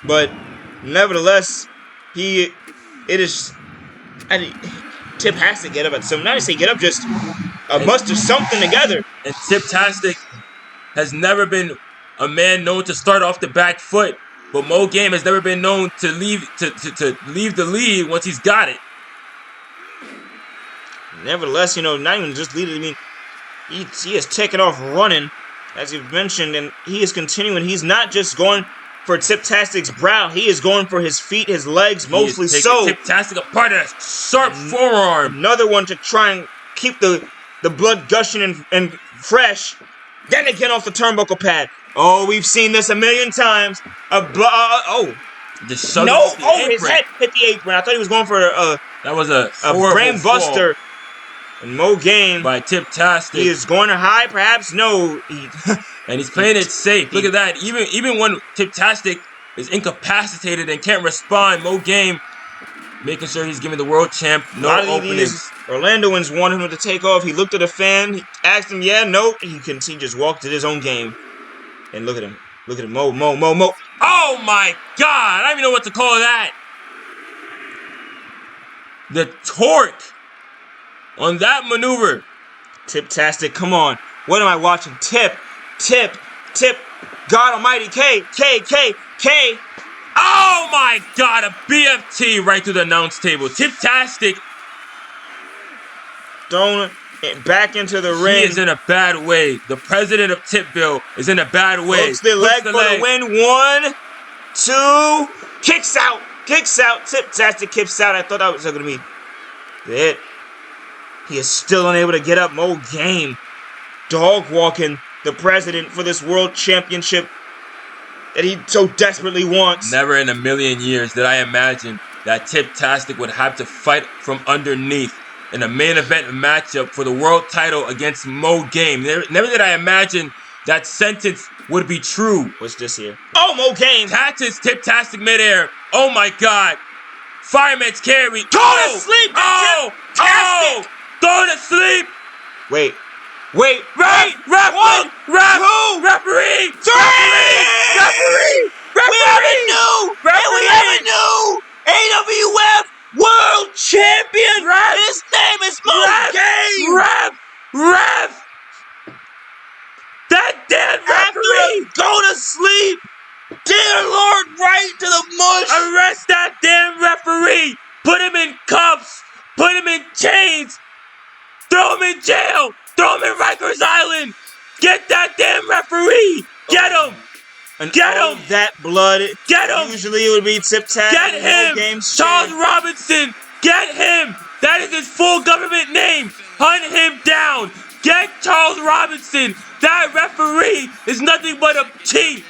But nevertheless, Tip has to get up at some. Not to say get up, just muster something together. And Tiptastic has never been a man known to start off the back foot, but Mo Game has never been known to leave the lead once he's got it. Nevertheless, not even just lead it. I mean, he has taken off running, as you've mentioned, and he is continuing. He's not just going for Tiptastic's brow. He is going for his feet, his legs, mostly so. Tiptastic apart of that sharp forearm. Another one to try and keep the blood gushing and fresh. Then again off the turnbuckle pad. Oh, we've seen this a million times. His head hit the apron. I thought he was going for that was a brain buster. And Mo Game by Tiptastic. He is going to high, perhaps no. And he's playing it safe. Look at that. Even when Tiptastic is incapacitated and can't respond, Mo Game making sure he's giving the world champ no openings. Orlandoans wanted him to take off. He looked at a fan. He asked him, yeah, no. He just walked to his own game. And look at him. Look at him. Mo. Oh my God. I don't even know what to call that. The torque on that maneuver. Tiptastic, come on. What am I watching? Tip. God almighty. K. Oh my God. A BFT right through the announce table. Tiptastic. Thrown back into the ring. He is in a bad way. The president of Tipville is in a bad way. Hooks the leg for the win. 1, 2. Kicks out. Tiptastic kicks out. I thought that was going to be it. He is still unable to get up. Mo Game dog walking the president for this world championship that he so desperately wants. Never in a million years did I imagine that Tiptastic would have to fight from underneath in a main event matchup for the world title against Mo Game. Never did I imagine that sentence would be true. What's this here? Oh, Mo Game! Catches Tiptastic midair. Oh my God. Fireman's carry. Go to sleep, Tiptastic! Go to sleep! Wait. Ref! 1, 2, Referee! 3! Referee! We have a new AWF World Champion! His name is Mo Game! Ref! That damn referee! Go to sleep! Dear Lord, right to the mush! Arrest that damn referee! Put him in cuffs! Put him in chains! Throw him in jail! Throw him in Rikers Island! Get that damn referee! Get him! Get him! That blood. Get him! Usually it would be Tiptastic. Get him! Charles Robinson! Get him! That is his full government name! Hunt him down! Get Charles Robinson! That referee is nothing but a cheat!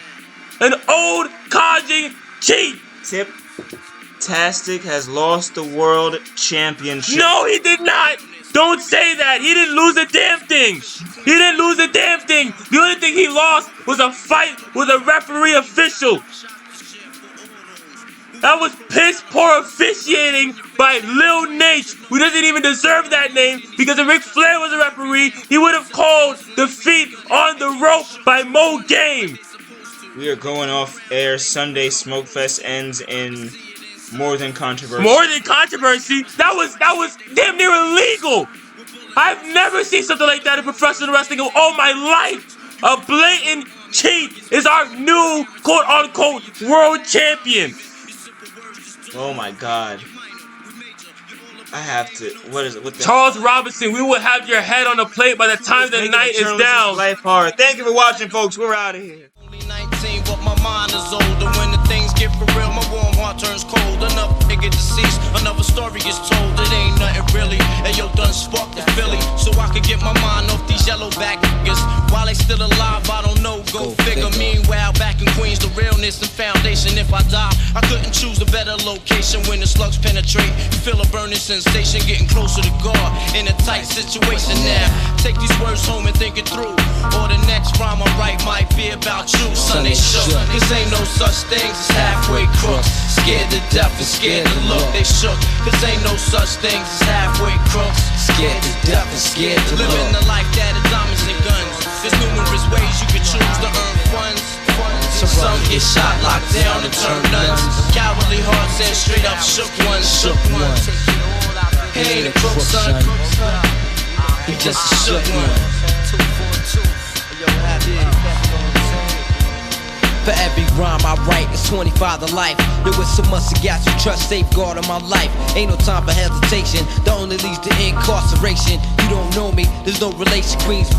An old codging cheat! Tiptastic has lost the world championship. No, he did not! Don't say that! He didn't lose a damn thing! He didn't lose a damn thing! The only thing he lost was a fight with a referee official! That was piss poor officiating by Lil Nate, who doesn't even deserve that name, because if Ric Flair was a referee, he would have called the feet on the rope by Mo Game! We are going off air. Sunday Smokefest ends in more than controversy. More than controversy? That was damn near illegal! I've never seen something like that in professional wrestling in all my life! A blatant cheat is our new quote-unquote world champion! Oh my God. I have to. What is it? What the Charles Robinson, we will have your head on a plate by the time the night is down. Life hard. Thank you for watching, folks. We're out of here. Only 19, but my mind is older when the things get for real, my warm heart turns cold. Enough nigga deceased, another story is told. It ain't nothing really. And yo, done sparked the Philly, so I could get my mind off these yellow back niggas. While they still alive, I don't know, go figure. Meanwhile, back in Queens, the realness and foundation. If I die, I couldn't choose a better location. When the slugs penetrate, you feel a burning sensation, getting closer to God in a tight situation now. Take these words home and think it through, or the next rhyme I write might be about you. Son, they shook, cause ain't no such things as halfway crooks. Scared to death and scared to look, they shook, cause ain't no such things as halfway crooks. Scared to death and scared to look. Living the life that is diamonds and guns. There's numerous ways you can choose to earn funds. Some get shot, locked down, and turn nuns. Cowardly hearts and straight up shook ones, shook ones. He ain't a crook, son. He just a shook one. For every rhyme I write, it's 25 to life. There was so much I got you trust, safeguard of my life. Ain't no time for hesitation, that only leads to incarceration. You don't know me, there's no relation, Queens.